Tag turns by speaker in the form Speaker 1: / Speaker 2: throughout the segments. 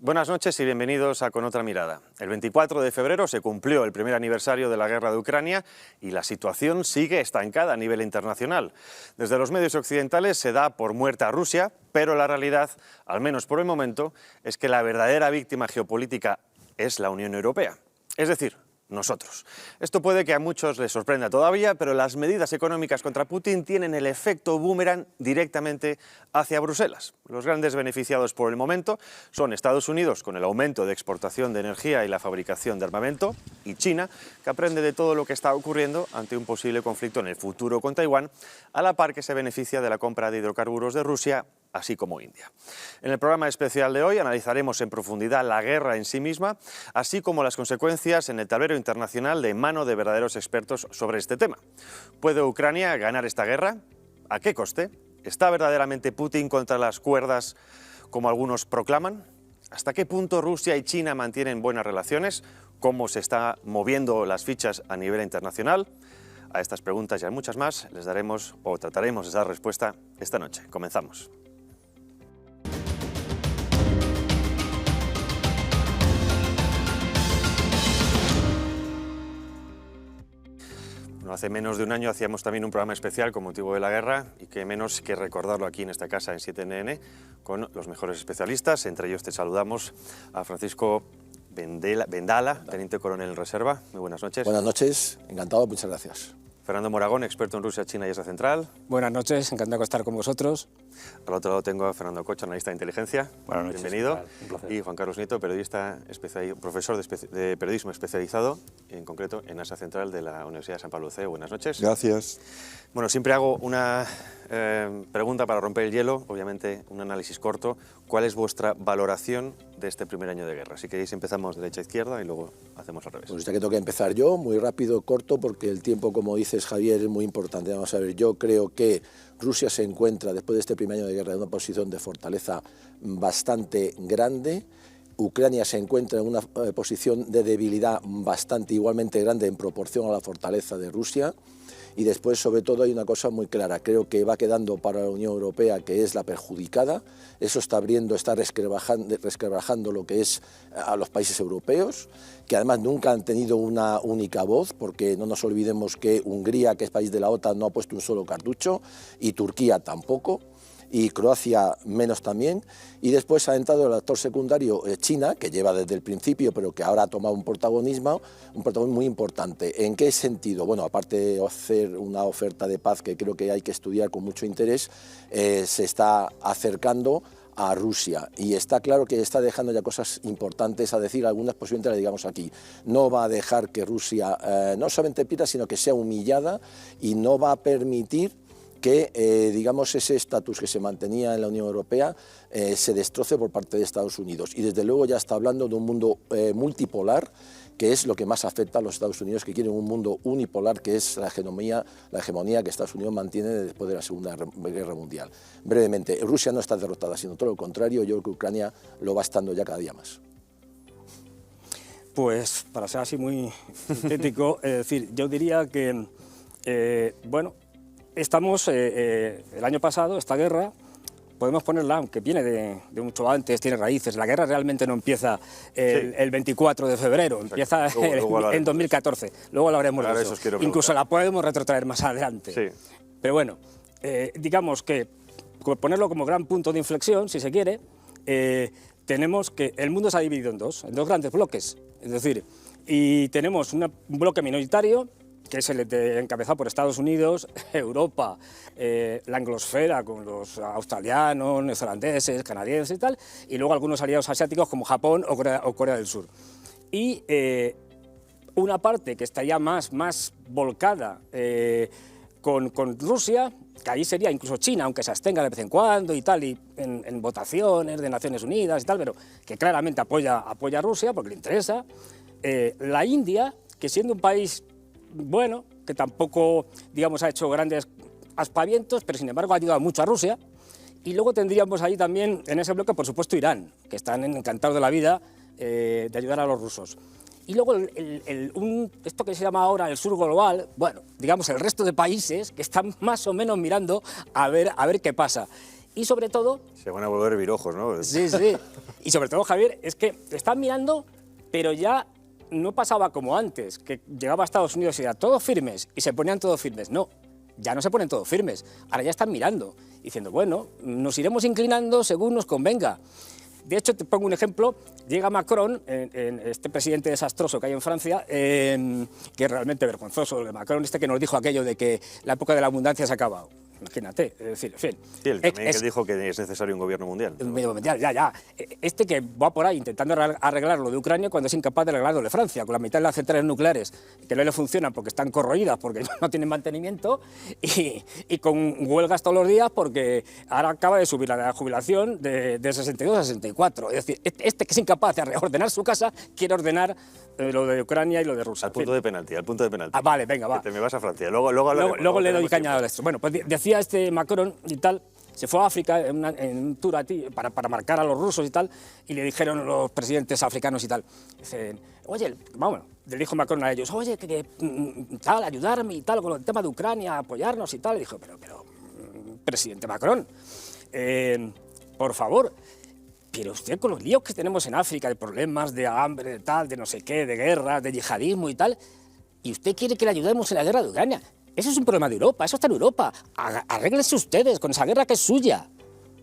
Speaker 1: Buenas noches y bienvenidos a Con otra mirada. El 24 de febrero se cumplió el primer aniversario de la guerra de Ucrania y la situación sigue estancada a nivel internacional. Desde los medios occidentales se da por muerta a Rusia, pero la realidad, al menos por el momento, es que la verdadera víctima geopolítica es la Unión Europea. Es decir, nosotros. Esto puede que a muchos les sorprenda todavía, pero las medidas económicas contra Putin tienen el efecto boomerang directamente hacia Bruselas. Los grandes beneficiados por el momento son Estados Unidos, con el aumento de exportación de energía y la fabricación de armamento, y China, que aprende de todo lo que está ocurriendo ante un posible conflicto en el futuro con Taiwán, a la par que se beneficia de la compra de hidrocarburos de Rusia, así como India. En el programa especial de hoy analizaremos en profundidad la guerra en sí misma, así como las consecuencias en el tablero internacional de mano de verdaderos expertos sobre este tema. ¿Puede Ucrania ganar esta guerra? ¿A qué coste? ¿Está verdaderamente Putin contra las cuerdas, como algunos proclaman? ¿Hasta qué punto Rusia y China mantienen buenas relaciones? ¿Cómo se están moviendo las fichas a nivel internacional? A estas preguntas y a muchas más les daremos o trataremos de dar respuesta esta noche. Comenzamos. Hace menos de un año hacíamos también un programa especial con motivo de la guerra y qué menos que recordarlo aquí en esta casa en 7NN con los mejores especialistas. Entre ellos te saludamos a Francisco Vendala, teniente coronel en reserva. Muy buenas noches.
Speaker 2: Buenas noches, encantado, muchas gracias.
Speaker 1: Fernando Moragón, experto en Rusia, China y Asia Central.
Speaker 3: Buenas noches, encantado de estar con vosotros.
Speaker 1: Al otro lado tengo a Fernando Cocha, analista de inteligencia.
Speaker 4: Buenas noches.
Speaker 1: Bienvenido.
Speaker 4: Un placer.
Speaker 1: Y Juan Carlos Nieto, periodista, profesor de periodismo especializado, en concreto en Asia Central de la Universidad de San Pablo CEU. Buenas noches.
Speaker 4: Gracias.
Speaker 1: Bueno, siempre hago una pregunta para romper el hielo, obviamente un análisis corto. ¿Cuál es vuestra valoración de este primer año de guerra? Si queréis empezamos derecha a izquierda y luego hacemos al revés.
Speaker 2: Pues ya que tengo que empezar yo, muy rápido, corto, porque el tiempo, como dices Javier, es muy importante. Vamos a ver, yo creo que Rusia se encuentra, después de este primer año de guerra, en una posición de fortaleza bastante grande. Ucrania se encuentra en una posición de debilidad bastante igualmente grande en proporción a la fortaleza de Rusia. Y después, sobre todo, hay una cosa muy clara. Creo que va quedando para la Unión Europea, que es la perjudicada. Eso está abriendo, está resquebrajando lo que es a los países europeos, que además nunca han tenido una única voz, porque no nos olvidemos que Hungría, que es país de la OTAN, no ha puesto un solo cartucho, y Turquía tampoco, y Croacia menos también, y después ha entrado el actor secundario China, que lleva desde el principio, pero que ahora ha tomado un protagonismo muy importante. ¿En qué sentido? Bueno, aparte de hacer una oferta de paz que creo que hay que estudiar con mucho interés, se está acercando a Rusia, y está claro que está dejando ya cosas importantes a decir, algunas posiblemente las digamos aquí. No va a dejar que Rusia no solamente pierda, sino que sea humillada, y no va a permitir que, digamos, ese estatus que se mantenía en la Unión Europea se destroce por parte de Estados Unidos. Y desde luego ya está hablando de un mundo multipolar, que es lo que más afecta a los Estados Unidos, que quieren un mundo unipolar, que es la hegemonía que Estados Unidos mantiene después de la Segunda Guerra Mundial. Brevemente, Rusia no está derrotada, sino todo lo contrario. Yo creo que Ucrania lo va estando ya cada día más.
Speaker 3: Pues, para ser así muy sintético, es decir, yo diría que, bueno, estamos, el año pasado, esta guerra, podemos ponerla, aunque viene de mucho antes, tiene raíces. La guerra realmente no empieza el 24 de febrero, empieza en 2014. Luego hablaremos de eso. Incluso la podemos retrotraer más adelante.
Speaker 1: Sí.
Speaker 3: Pero bueno, digamos que, ponerlo como gran punto de inflexión, si se quiere, tenemos que el mundo se ha dividido en dos grandes bloques. Es decir, y tenemos un bloque minoritario, que es el encabezado por Estados Unidos, Europa, la anglosfera con los australianos, neozelandeses, canadienses y tal, y luego algunos aliados asiáticos como Japón o Corea del Sur. Y una parte que estaría más volcada con Rusia, que ahí sería incluso China, aunque se abstenga de vez en cuando y tal, y en votaciones de Naciones Unidas y tal, pero que claramente apoya a Rusia porque le interesa. La India, que siendo un país bueno, que tampoco, digamos, ha hecho grandes aspavientos, pero sin embargo ha ayudado mucho a Rusia. Y luego tendríamos ahí también, en ese bloque, por supuesto, Irán, que están encantados de la vida de ayudar a los rusos. Y luego esto que se llama ahora el sur global, bueno, digamos el resto de países que están más o menos mirando a ver qué pasa. Y sobre todo...
Speaker 1: Se van a volver virojos, ¿no?
Speaker 3: Sí, sí. Y sobre todo, Javier, es que están mirando, pero ya no pasaba como antes, que llegaba a Estados Unidos y era todos firmes, y se ponían todos firmes. No, ya no se ponen todos firmes. Ahora ya están mirando, diciendo, bueno, nos iremos inclinando según nos convenga. De hecho, te pongo un ejemplo, llega Macron, este presidente desastroso que hay en Francia, que es realmente vergonzoso, el Macron que nos dijo aquello de que la época de la abundancia se ha acabado. Imagínate, es decir, en fin.
Speaker 1: Sí, él también que dijo que es necesario un gobierno mundial.
Speaker 3: Un gobierno mundial, ya. Este que va por ahí intentando arreglar lo de Ucrania cuando es incapaz de arreglar lo de Francia, con la mitad de las centrales nucleares que no le funcionan porque están corroídas, porque no tienen mantenimiento, y con huelgas todos los días porque ahora acaba de subir la jubilación de 62 a 64. Es decir, este que es incapaz de ordenar su casa, quiere ordenar lo de Ucrania y lo de Rusia.
Speaker 1: Al punto de penalti.
Speaker 3: Ah, vale, venga, va.
Speaker 1: Que te me vas a Francia. Luego
Speaker 3: le doy caña a esto. Bueno, pues decía este Macron y tal, se fue a África en un tour para marcar a los rusos y tal, y le dijeron los presidentes africanos y tal, dicen, oye, vamos, le dijo Macron a ellos, oye, que tal, ayudarme y tal, con el tema de Ucrania, apoyarnos y tal. Y dijo, pero, presidente Macron, por favor, pero usted con los líos que tenemos en África, de problemas, de hambre, de tal, de no sé qué, de guerra, de yihadismo y tal, y usted quiere que le ayudemos en la guerra de Ucrania. Eso es un problema de Europa, eso está en Europa. Arréglense ustedes con esa guerra que es suya.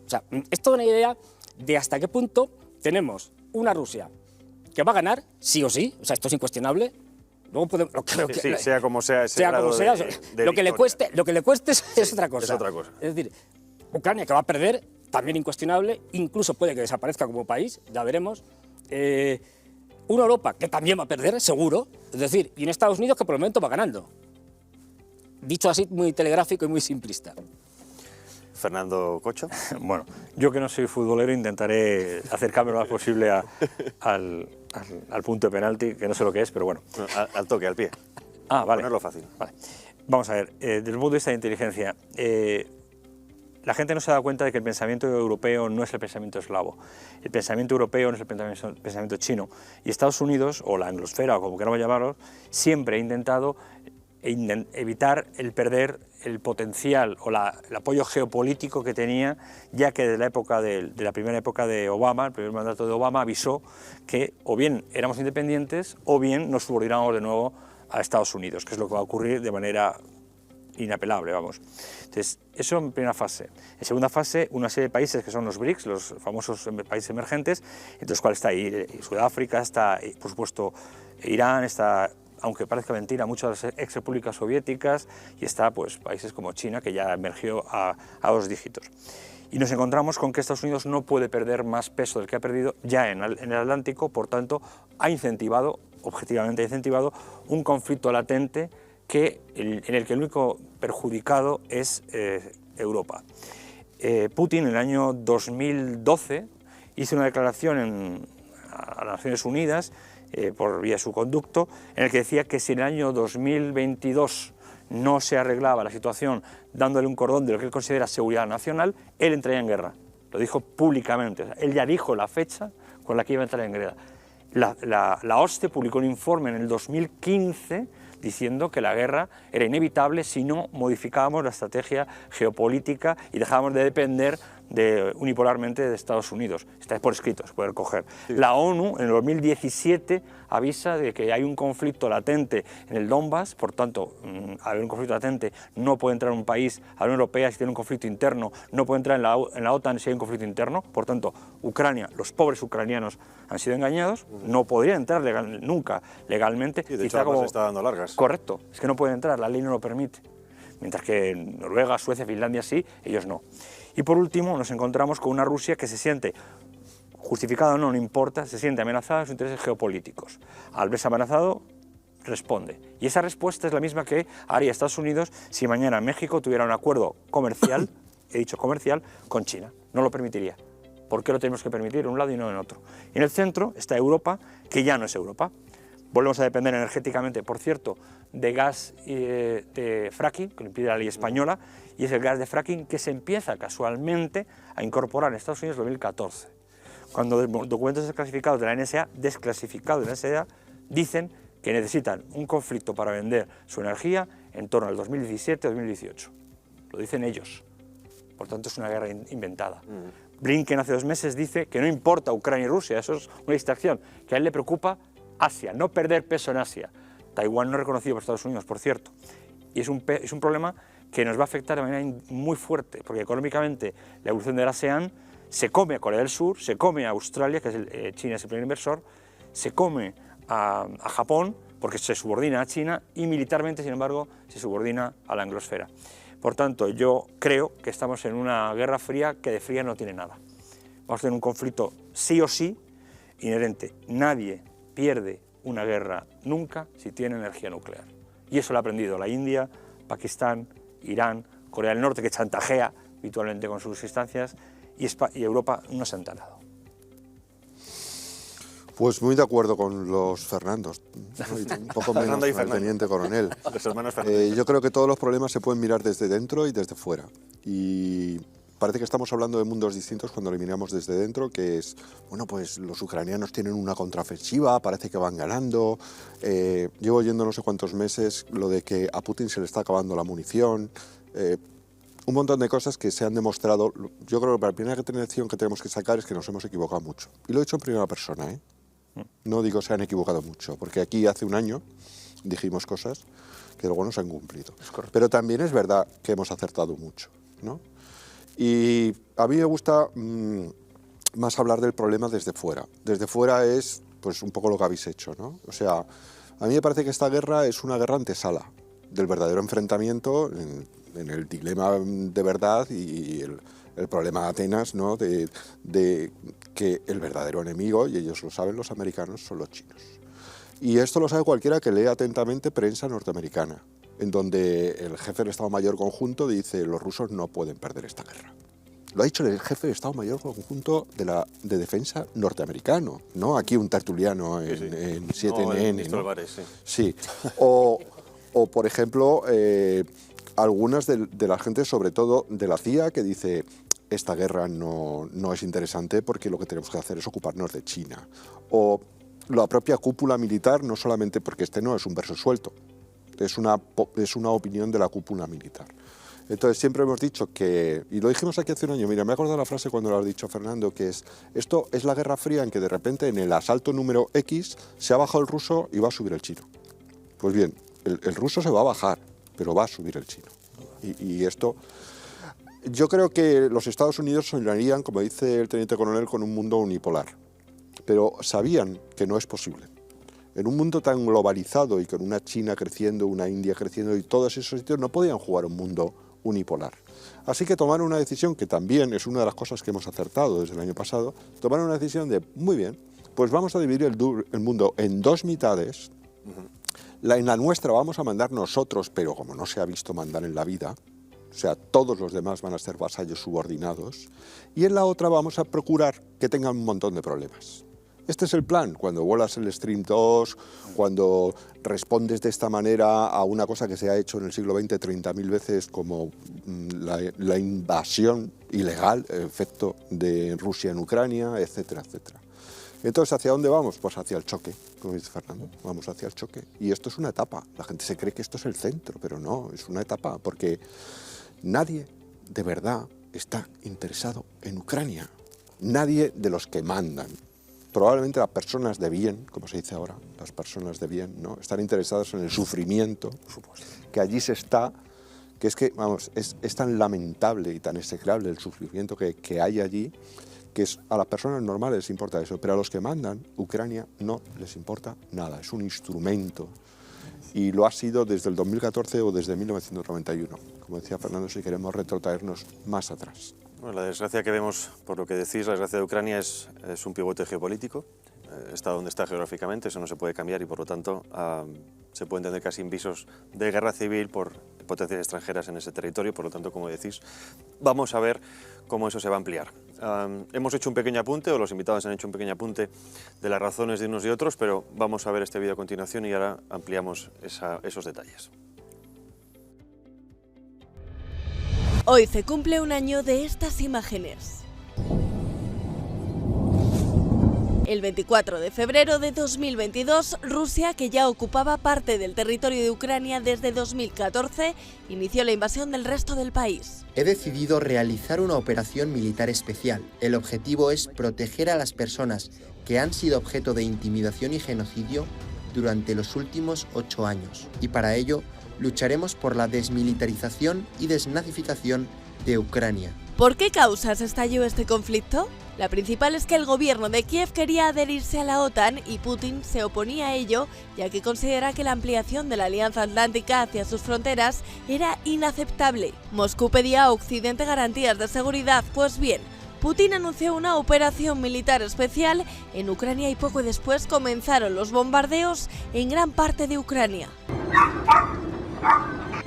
Speaker 3: O sea, es toda una idea de hasta qué punto tenemos una Rusia que va a ganar, sí o sí, o sea, esto es incuestionable. Luego podemos,
Speaker 1: sea como sea,
Speaker 3: lo que le cueste es otra cosa.
Speaker 1: Es otra cosa.
Speaker 3: Es decir, Ucrania que va a perder, también incuestionable, incluso puede que desaparezca como país, ya veremos. Una Europa que también va a perder, seguro, es decir, y en Estados Unidos que por el momento va ganando. Dicho así, muy telegráfico y muy simplista.
Speaker 1: Fernando Cocho.
Speaker 4: Bueno, yo que no soy futbolero intentaré acercarme lo más posible al punto de penalti, que no sé lo que es, pero bueno.
Speaker 1: Al toque, al pie.
Speaker 4: Ah, vale.
Speaker 1: Ponerlo fácil.
Speaker 4: Vale. Vamos a ver, desde el punto de vista de inteligencia, la gente no se da cuenta de que el pensamiento europeo no es el pensamiento eslavo. El pensamiento europeo no es el pensamiento chino. Y Estados Unidos, o la anglosfera, o como queramos llamarlo, siempre ha intentado evitar el perder el potencial o el apoyo geopolítico que tenía, ya que desde la primera época de Obama, el primer mandato de Obama, avisó que o bien éramos independientes o bien nos subordinamos de nuevo a Estados Unidos, que es lo que va a ocurrir de manera inapelable, vamos. Entonces, eso en primera fase. En segunda fase, una serie de países que son los BRICS, los famosos países emergentes, entre los cuales está ahí Sudáfrica, está, por supuesto, Irán, está, aunque parezca mentira, muchas ex repúblicas soviéticas, y está pues países como China, que ya emergió a 2 dígitos. Y nos encontramos con que Estados Unidos no puede perder más peso del que ha perdido ya en el Atlántico, por tanto, objetivamente ha incentivado un conflicto latente en el que el único perjudicado es Europa. Putin en el año 2012 hizo una declaración a las Naciones Unidas por vía de su conducto, en el que decía que si en el año 2022 no se arreglaba la situación dándole un cordón de lo que él considera seguridad nacional, él entraría en guerra. Lo dijo públicamente, o sea, él ya dijo la fecha con la que iba a entrar en guerra. La OSCE publicó un informe en el 2015 diciendo que la guerra era inevitable si no modificábamos la estrategia geopolítica y dejábamos de depender unipolarmente de Estados Unidos. Está por escrito, se puede recoger. Sí. La ONU en el 2017 avisa de que hay un conflicto latente en el Donbass, por tanto, al haber un conflicto latente no puede entrar un país a la Unión Europea si tiene un conflicto interno, no puede entrar en la OTAN si hay un conflicto interno, por tanto, Ucrania, los pobres ucranianos han sido engañados, no podrían entrar nunca legalmente.
Speaker 1: Sí, de hecho, como, se está dando largas.
Speaker 4: Correcto, es que no pueden entrar, la ley no lo permite, mientras que Noruega, Suecia, Finlandia sí, ellos no. Y por último nos encontramos con una Rusia que se siente, justificada o no, no importa, se siente amenazada en sus intereses geopolíticos. Al verse amenazado, responde. Y esa respuesta es la misma que haría Estados Unidos si mañana México tuviera un acuerdo comercial, he dicho comercial, con China. No lo permitiría. ¿Por qué lo tenemos que permitir en un lado y no en otro? Y en el centro está Europa, que ya no es Europa. Volvemos a depender energéticamente, por cierto, de gas de fracking, que lo impide la ley española, y es el gas de fracking que se empieza casualmente a incorporar en Estados Unidos en 2014. Cuando documentos desclasificados de la NSA, dicen que necesitan un conflicto para vender su energía en torno al 2017-2018. Lo dicen ellos. Por tanto, es una guerra inventada. Blinken hace 2 meses dice que no importa Ucrania y Rusia, eso es una distracción, que a él le preocupa Asia, no perder peso en Asia. Taiwán no es reconocido por Estados Unidos, por cierto. Y es un problema que nos va a afectar de manera muy fuerte, porque económicamente la evolución del ASEAN se come a Corea del Sur, se come a Australia, que China es el primer inversor, se come a Japón, porque se subordina a China, y militarmente, sin embargo, se subordina a la anglosfera. Por tanto, yo creo que estamos en una guerra fría que de fría no tiene nada. Vamos a tener un conflicto sí o sí inherente. Nadie pierde una guerra nunca si tiene energía nuclear. Y eso lo ha aprendido la India, Pakistán, Irán, Corea del Norte, que chantajea habitualmente con sus instancias, y Europa no se ha enterado.
Speaker 5: Pues muy de acuerdo con los Fernandos, ¿no? Y un poco menos con el teniente coronel.
Speaker 1: Los hermanos Fernández.
Speaker 5: Yo creo que todos los problemas se pueden mirar desde dentro y desde fuera. Y parece que estamos hablando de mundos distintos cuando lo miramos desde dentro, que es, bueno, pues los ucranianos tienen una contraofensiva, parece que van ganando. Llevo oyendo no sé cuántos meses lo de que a Putin se le está acabando la munición. Un montón de cosas que se han demostrado. Yo creo que la primera lección que tenemos que sacar es que nos hemos equivocado mucho. Y lo he dicho en primera persona, ¿eh? No digo se han equivocado mucho, porque aquí hace un año dijimos cosas que luego no se han cumplido. Pero también es verdad que hemos acertado mucho, ¿no? Y a mí me gusta más hablar del problema desde fuera. Desde fuera es pues un poco lo que habéis hecho, ¿no? O sea, a mí me parece que esta guerra es una guerra antesala del verdadero enfrentamiento en el dilema de verdad y el problema de Atenas, ¿no? de que el verdadero enemigo, y ellos lo saben los americanos, son los chinos. Y esto lo sabe cualquiera que lee atentamente prensa norteamericana, en donde el jefe del Estado Mayor Conjunto dice los rusos no pueden perder esta guerra. Lo ha dicho el jefe del Estado Mayor Conjunto de Defensa norteamericano, no aquí un tertuliano en 7NN.
Speaker 1: No,
Speaker 5: ¿no?
Speaker 1: Bares, sí.
Speaker 5: Sí. O por ejemplo, algunas de la gente, sobre todo de la CIA, que dice esta guerra no es interesante porque lo que tenemos que hacer es ocuparnos de China. O la propia cúpula militar, no solamente porque este no es un verso suelto, es una opinión de la cúpula militar. Entonces siempre hemos dicho que, y lo dijimos aquí hace un año, mira, me he acordado la frase cuando lo has dicho Fernando, que esto es la Guerra Fría en que de repente en el asalto número X se ha bajado el ruso y va a subir el chino. Pues bien, el ruso se va a bajar, pero va a subir el chino. Y esto, yo creo que los Estados Unidos soñarían, como dice el teniente coronel, con un mundo unipolar, pero sabían que no es posible. En un mundo tan globalizado y con una China creciendo, una India creciendo y todos esos sitios, no podían jugar un mundo unipolar. Así que tomaron una decisión que también es una de las cosas que hemos acertado desde el año pasado, tomaron una decisión de, muy bien, pues vamos a dividir el mundo en 2 mitades. En la nuestra vamos a mandar nosotros, pero como no se ha visto mandar en la vida, o sea, todos los demás van a ser vasallos subordinados, y en la otra vamos a procurar que tengan un montón de problemas. Este es el plan, cuando vuelas el Stream 2, cuando respondes de esta manera a una cosa que se ha hecho en el siglo XX 30.000 veces como la invasión ilegal, el efecto de Rusia en Ucrania, etcétera, etcétera. Entonces, ¿hacia dónde vamos? Pues hacia el choque, como dice Fernando, vamos hacia el choque. Y esto es una etapa, la gente se cree que esto es el centro, pero no, es una etapa, porque nadie de verdad está interesado en Ucrania, nadie de los que mandan. Probablemente las personas de bien, como se dice ahora, las personas de bien, ¿no? Están interesadas en el sufrimiento, que allí se está, que es que, vamos, es tan lamentable y tan execrable el sufrimiento que hay allí, que a las personas normales les importa eso, pero a los que mandan, Ucrania no les importa nada, es un instrumento. Y lo ha sido desde el 2014 o desde 1991. Como decía Fernando, si queremos retrotraernos más atrás.
Speaker 1: Bueno, la desgracia que vemos, por lo que decís, la desgracia de Ucrania es un pivote geopolítico. Está donde está geográficamente, eso no se puede cambiar y por lo tanto se pueden tener casi visos de guerra civil por potencias extranjeras en ese territorio. Por lo tanto, como decís, vamos a ver cómo eso se va a ampliar. Hemos hecho un pequeño apunte, o los invitados han hecho un pequeño apunte de las razones de unos y otros, pero vamos a ver este vídeo a continuación y ahora ampliamos esos detalles.
Speaker 6: Hoy se cumple un año de estas imágenes. El 24 de febrero de 2022, Rusia, que ya ocupaba parte del territorio de Ucrania desde 2014, inició la invasión del resto del país.
Speaker 7: He decidido realizar una operación militar especial. El objetivo es proteger a las personas que han sido objeto de intimidación y genocidio durante los últimos 8 años. Y para ello, lucharemos por la desmilitarización y desnazificación de Ucrania.
Speaker 6: ¿Por qué causas estalló este conflicto? La principal es que el gobierno de Kiev quería adherirse a la OTAN y Putin se oponía a ello, ya que considera que la ampliación de la Alianza Atlántica hacia sus fronteras era inaceptable. Moscú pedía a Occidente garantías de seguridad, pues bien, Putin anunció una operación militar especial en Ucrania y poco después comenzaron los bombardeos en gran parte de Ucrania.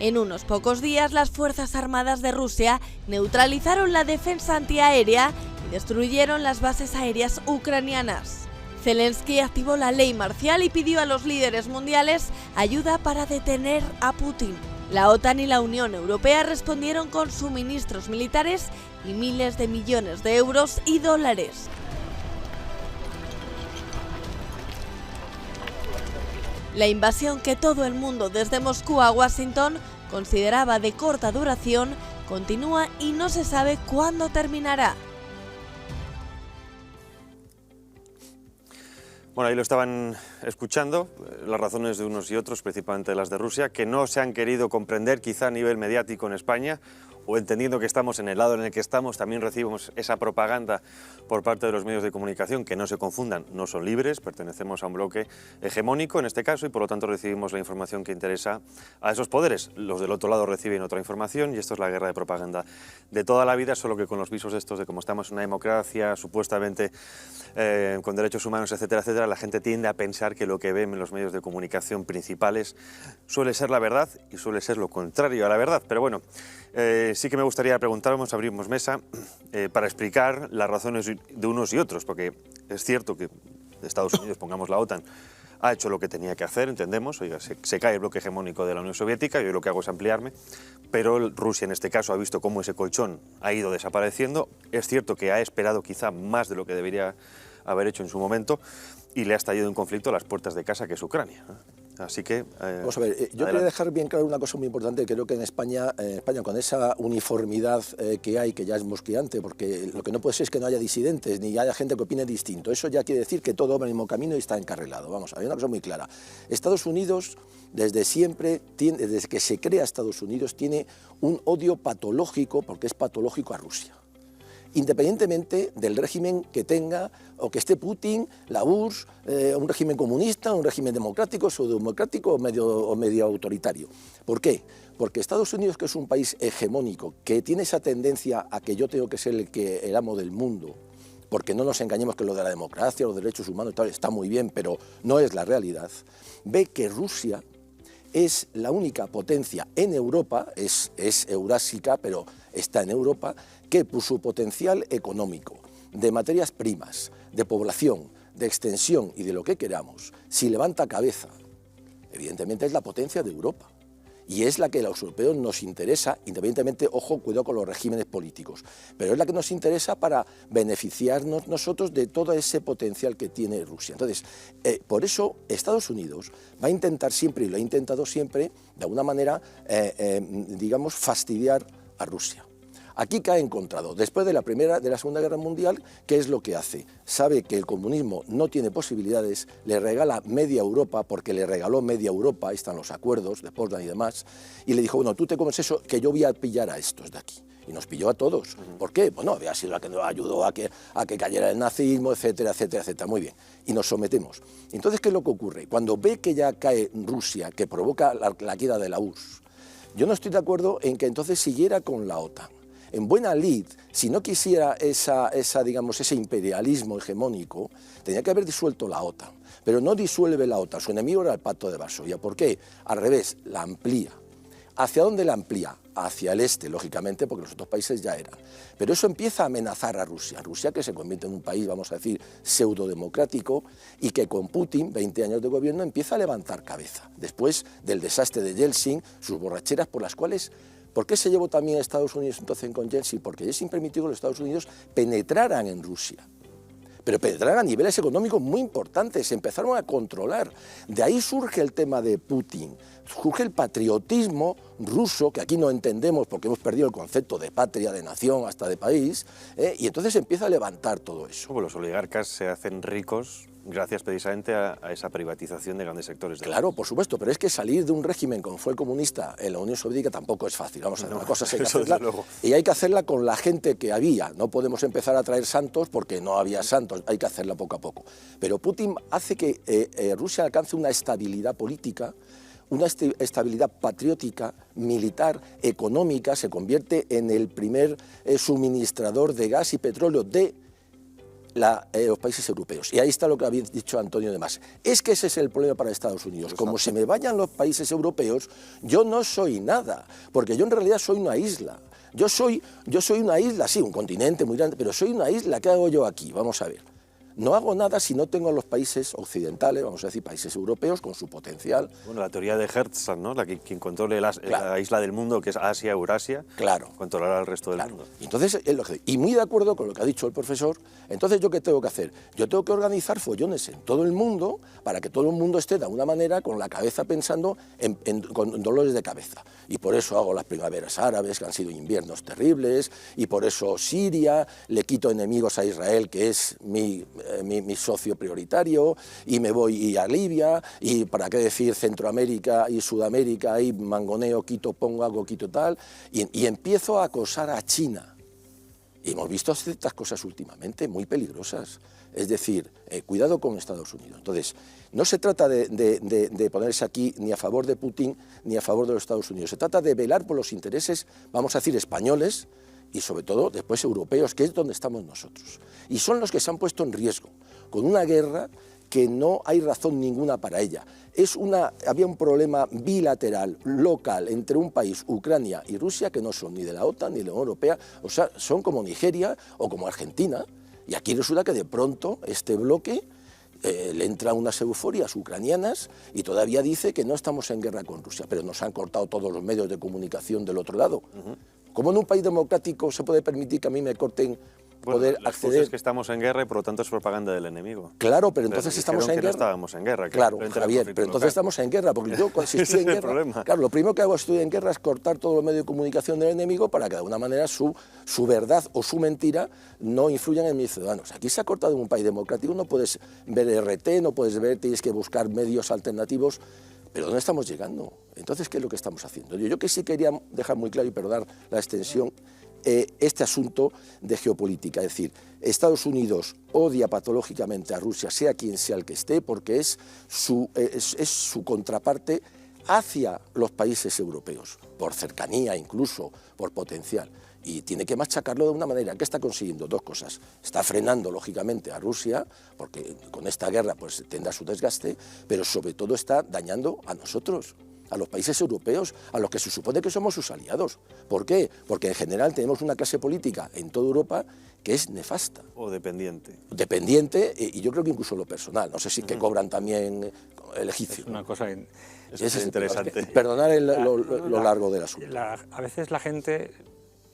Speaker 6: En unos pocos días, las Fuerzas Armadas de Rusia neutralizaron la defensa antiaérea y destruyeron las bases aéreas ucranianas. Zelensky activó la ley marcial y pidió a los líderes mundiales ayuda para detener a Putin. La OTAN y la Unión Europea respondieron con suministros militares y miles de millones de euros y dólares. La invasión que todo el mundo, desde Moscú a Washington, consideraba de corta duración, continúa y no se sabe cuándo terminará.
Speaker 1: Bueno, ahí lo estaban escuchando, las razones de unos y otros, principalmente las de Rusia, que no se han querido comprender quizá a nivel mediático en España, o entendiendo que estamos en el lado en el que estamos, también recibimos esa propaganda por parte de los medios de comunicación, que no se confundan, no son libres, pertenecemos a un bloque hegemónico en este caso y por lo tanto recibimos la información que interesa a esos poderes. Los del otro lado reciben otra información y esto es la guerra de propaganda de toda la vida, solo que con los visos estos de cómo estamos en una democracia supuestamente con derechos humanos, etcétera, etcétera, la gente tiende a pensar que lo que ven en los medios de comunicación principales suele ser la verdad y suele ser lo contrario a la verdad. Pero bueno, sí que me gustaría preguntarnos, abrimos mesa, para explicar las razones de unos y otros, porque es cierto que Estados Unidos, pongamos la OTAN, ha hecho lo que tenía que hacer, entendemos, oiga, se cae el bloque hegemónico de la Unión Soviética, yo lo que hago es ampliarme, pero Rusia en este caso ha visto cómo ese colchón ha ido desapareciendo, es cierto que ha esperado quizá más de lo que debería haber hecho en su momento y le ha estallado un conflicto a las puertas de casa que es Ucrania. Así que...
Speaker 2: Vamos a ver, yo quería dejar bien claro una cosa muy importante. Creo que en España con esa uniformidad que hay, que ya es mosqueante, porque lo que no puede ser es que no haya disidentes, ni haya gente que opine distinto. Eso ya quiere decir que todo va en el mismo camino y está encarrilado. Vamos a ver, una cosa muy clara. Estados Unidos, desde siempre, desde que se crea Estados Unidos, tiene un odio patológico, porque es patológico a Rusia. Independientemente del régimen que tenga o que esté Putin, la URSS, un régimen comunista, un régimen democrático, pseudodemocrático o medio autoritario. ¿Por qué? Porque Estados Unidos, que es un país hegemónico, que tiene esa tendencia a que yo tengo que ser el amo del mundo, porque no nos engañemos que lo de la democracia, los derechos humanos y tal, está muy bien, pero no es la realidad, ve que Rusia es la única potencia en Europa, es eurásica, pero está en Europa, que por su potencial económico, de materias primas, de población, de extensión y de lo que queramos, si levanta cabeza, evidentemente es la potencia de Europa. Y es la que a los europeos nos interesa, independientemente, ojo, cuidado con los regímenes políticos, pero es la que nos interesa para beneficiarnos nosotros de todo ese potencial que tiene Rusia. Entonces, por eso Estados Unidos va a intentar siempre, y lo ha intentado siempre, de alguna manera, digamos, fastidiar a Rusia. Aquí cae encontrado. Después de la Segunda Guerra Mundial, ¿qué es lo que hace? Sabe que el comunismo no tiene posibilidades, le regala media Europa, porque le regaló media Europa, ahí están los acuerdos de Potsdam y demás, y le dijo, bueno, tú te comes eso, que yo voy a pillar a estos de aquí. Y nos pilló a todos. ¿Por qué? Bueno, había sido la que nos ayudó a que cayera el nazismo, etcétera, etcétera, etcétera. Muy bien. Y nos sometemos. Entonces, ¿qué es lo que ocurre? Cuando ve que ya cae Rusia, que provoca la caída de la URSS, yo no estoy de acuerdo en que entonces siguiera con la OTAN. En buena lid, si no quisiera digamos, ese imperialismo hegemónico, tenía que haber disuelto la OTAN. Pero no disuelve la OTAN, su enemigo era el Pacto de Varsovia. ¿Por qué? Al revés, la amplía. ¿Hacia dónde la amplía? Hacia el este, lógicamente, porque los otros países ya eran. Pero eso empieza a amenazar a Rusia. Rusia, que se convierte en un país, vamos a decir, pseudodemocrático, y que con Putin, 20 años de gobierno, empieza a levantar cabeza. Después del desastre de Yeltsin, sus borracheras por las cuales... ¿Por qué se llevó también a Estados Unidos entonces con Yeltsin? Porque Yeltsin permitió que los Estados Unidos penetraran en Rusia. pero penetraron a niveles económicos muy importantes, se empezaron a controlar. De ahí surge el tema de Putin, surge el patriotismo ruso, que aquí no entendemos porque hemos perdido el concepto de patria, de nación, hasta de país, y entonces empieza a levantar todo eso.
Speaker 1: Como los oligarcas se hacen ricos gracias precisamente a esa privatización de grandes sectores.
Speaker 2: Claro, por supuesto, pero es que salir de un régimen como fue el comunista en la Unión Soviética tampoco es fácil. Vamos a ver, una cosa hay que hacerla, y hay que hacerla con la gente que había. No podemos empezar a traer santos porque no había santos, hay que hacerla poco a poco. Pero Putin hace que Rusia alcance una estabilidad política, una estabilidad patriótica, militar, económica, se convierte en el primer suministrador de gas y petróleo de los países europeos. Y ahí está lo que había dicho Antonio de Mas. Es que ese es el problema para Estados Unidos. Como se me vayan los países europeos, yo no soy nada, porque yo en realidad soy una isla. Yo soy una isla, sí, un continente muy grande, pero soy una isla. ¿Qué hago yo aquí? Vamos a ver. No hago nada si no tengo a los países occidentales, vamos a decir, países europeos con su potencial.
Speaker 1: Bueno, la teoría de Hertz, ¿no? Quien controle la isla del mundo, que es Asia, Eurasia, controlará el resto del mundo.
Speaker 2: Entonces, y muy de acuerdo con lo que ha dicho el profesor, entonces ¿yo qué tengo que hacer? Yo tengo que organizar follones en todo el mundo para que todo el mundo esté de alguna manera con la cabeza pensando con dolores de cabeza. Y por eso hago las primaveras árabes, que han sido inviernos terribles, y por eso Siria, le quito enemigos a Israel, que es mi socio prioritario, y me voy a Libia, y para qué decir Centroamérica y Sudamérica, y mangoneo, quito, pongo algo, quito tal, y empiezo a acosar a China. Y hemos visto ciertas cosas últimamente muy peligrosas. Es decir, cuidado con Estados Unidos. Entonces, no se trata de ponerse aquí ni a favor de Putin ni a favor de los Estados Unidos. Se trata de velar por los intereses, vamos a decir, españoles, y sobre todo después europeos, que es donde estamos nosotros. Y son los que se han puesto en riesgo, con una guerra que no hay razón ninguna para ella. Había un problema bilateral, local, entre un país, Ucrania y Rusia, que no son ni de la OTAN ni de la Unión Europea, o sea, son como Nigeria o como Argentina, y aquí resulta que de pronto este bloque le entra unas euforias ucranianas y todavía dice que no estamos en guerra con Rusia, pero nos han cortado todos los medios de comunicación del otro lado. ¿Cómo en un país democrático se puede permitir que a mí me corten poder acceder?
Speaker 1: Es que estamos en guerra y por lo tanto es propaganda del enemigo.
Speaker 2: Claro, pero entonces estamos en guerra.
Speaker 1: No estábamos en guerra.
Speaker 2: Claro, Javier, pero entonces estamos en guerra, porque yo si estoy en guerra, claro, lo primero que hago estoy en guerra es cortar todos los medios de comunicación del enemigo para que de alguna manera su verdad o su mentira no influyan en mis ciudadanos. Aquí se ha cortado en un país democrático, no puedes ver RT, no puedes ver, tienes que buscar medios alternativos. ¿Pero dónde estamos llegando? Entonces, ¿qué es lo que estamos haciendo? Yo que sí quería dejar muy claro y perdonar la extensión, este asunto de geopolítica. Es decir, Estados Unidos odia patológicamente a Rusia, sea quien sea el que esté, porque es su contraparte hacia los países europeos, por cercanía incluso, por potencial. Y tiene que machacarlo de una manera. ¿Qué está consiguiendo? Dos cosas. Está frenando, lógicamente, a Rusia, porque con esta guerra pues, tendrá su desgaste, pero sobre todo está dañando a nosotros, a los países europeos, a los que se supone que somos sus aliados. ¿Por qué? Porque en general tenemos una clase política en toda Europa que es nefasta.
Speaker 1: O dependiente.
Speaker 2: Dependiente, y yo creo que incluso lo personal. No sé si que cobran también el egipcio.
Speaker 4: Es una cosa
Speaker 1: es interesante.
Speaker 2: Perdonar lo largo del asunto.
Speaker 4: A veces la gente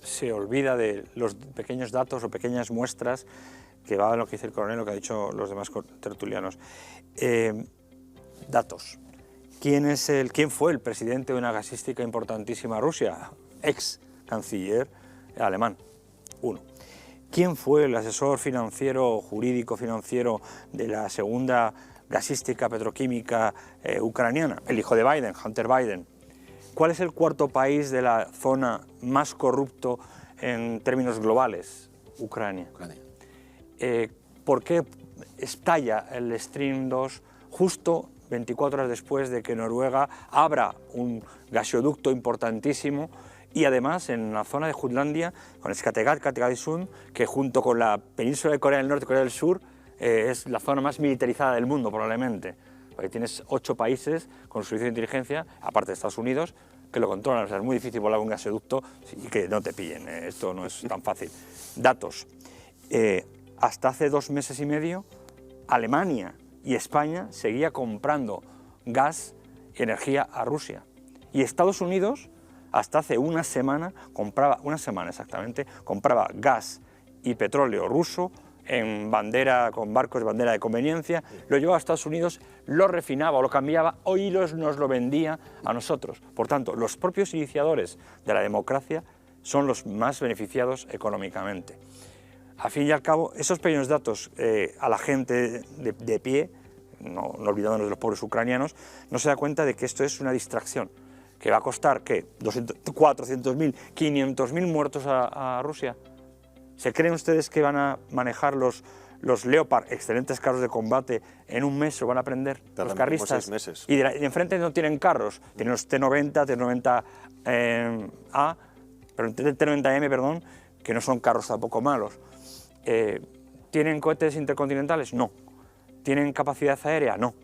Speaker 4: se olvida de los pequeños datos o pequeñas muestras que va a lo que dice el coronel, lo que han dicho los demás tertulianos. Datos. ¿Quién fue el presidente de una gasística importantísima a Rusia? Ex canciller alemán. Uno. ¿Quién fue el asesor financiero, jurídico financiero de la segunda gasística petroquímica ucraniana? El hijo de Biden, Hunter Biden. ¿Cuál es el cuarto país de la zona más corrupto en términos globales? Ucrania. ¿Por qué estalla el Stream 2 justo 24 horas después de que Noruega abra un gasoducto importantísimo y además en la zona de Jutlandia, con Kattegat, Kattegat-Sund, que junto con la península de Corea del Norte y Corea del Sur es la zona más militarizada del mundo probablemente? Porque tienes 8 países con su servicio de inteligencia, aparte de Estados Unidos, que lo controlan. O sea, es muy difícil volar un gasoducto y que no te pillen. Esto no es tan fácil. Datos. Hasta hace 2 meses y medio, Alemania y España seguía comprando gas y energía a Rusia. Y Estados Unidos, hasta hace una semana exactamente, compraba gas y petróleo ruso en bandera, con barcos de bandera de conveniencia, lo llevaba a Estados Unidos, lo refinaba o lo cambiaba y nos lo vendía a nosotros. Por tanto, los propios iniciadores de la democracia son los más beneficiados económicamente. Al fin y al cabo, esos pequeños datos a la gente de pie, no olvidándonos de los pobres ucranianos, no se da cuenta de que esto es una distracción, que va a costar, ¿qué? 400.000, 500.000 muertos a Rusia. ¿Se creen ustedes que van a manejar los Leopard, excelentes carros de combate, en un mes o van a aprender los carristas?
Speaker 1: 6 meses.
Speaker 4: Y de enfrente no tienen carros, tienen los T90, T90A, pero T90M, perdón, que no son carros tampoco malos. ¿Tienen cohetes intercontinentales? No. ¿Tienen capacidad aérea? No.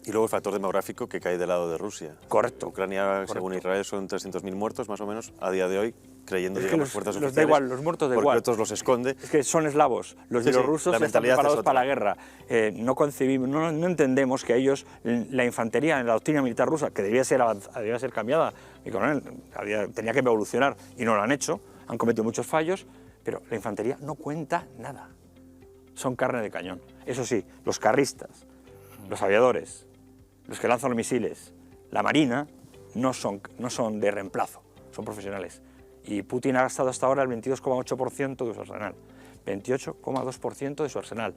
Speaker 1: Y luego el factor demográfico que cae del lado de Rusia.
Speaker 4: Correcto.
Speaker 1: Ucrania,
Speaker 4: correcto.
Speaker 1: Según Israel, son 300.000 muertos, más o menos, a día de hoy, creyendo
Speaker 4: Es que
Speaker 1: digamos, fuerzas
Speaker 4: los
Speaker 1: oficiales.
Speaker 4: da igual, los muertos da
Speaker 1: porque
Speaker 4: igual.
Speaker 1: otros los esconde.
Speaker 4: Es que son eslavos, los
Speaker 1: Sí, sí,
Speaker 4: bielorrusos
Speaker 1: la
Speaker 4: están
Speaker 1: mentalidad es
Speaker 4: preparados
Speaker 1: otra.
Speaker 4: para la guerra. No concebimos, no entendemos que ellos, la infantería en la doctrina militar rusa, que debía ser cambiada, mi coronel, tenía que evolucionar y no lo han hecho, han cometido muchos fallos, pero la infantería no cuenta nada. Son carne de cañón. Eso sí, los carristas, los aviadores, los que lanzan los misiles, la marina, no son de reemplazo, son profesionales. Y Putin ha gastado hasta ahora el 22,8% de su arsenal, 28,2% de su arsenal.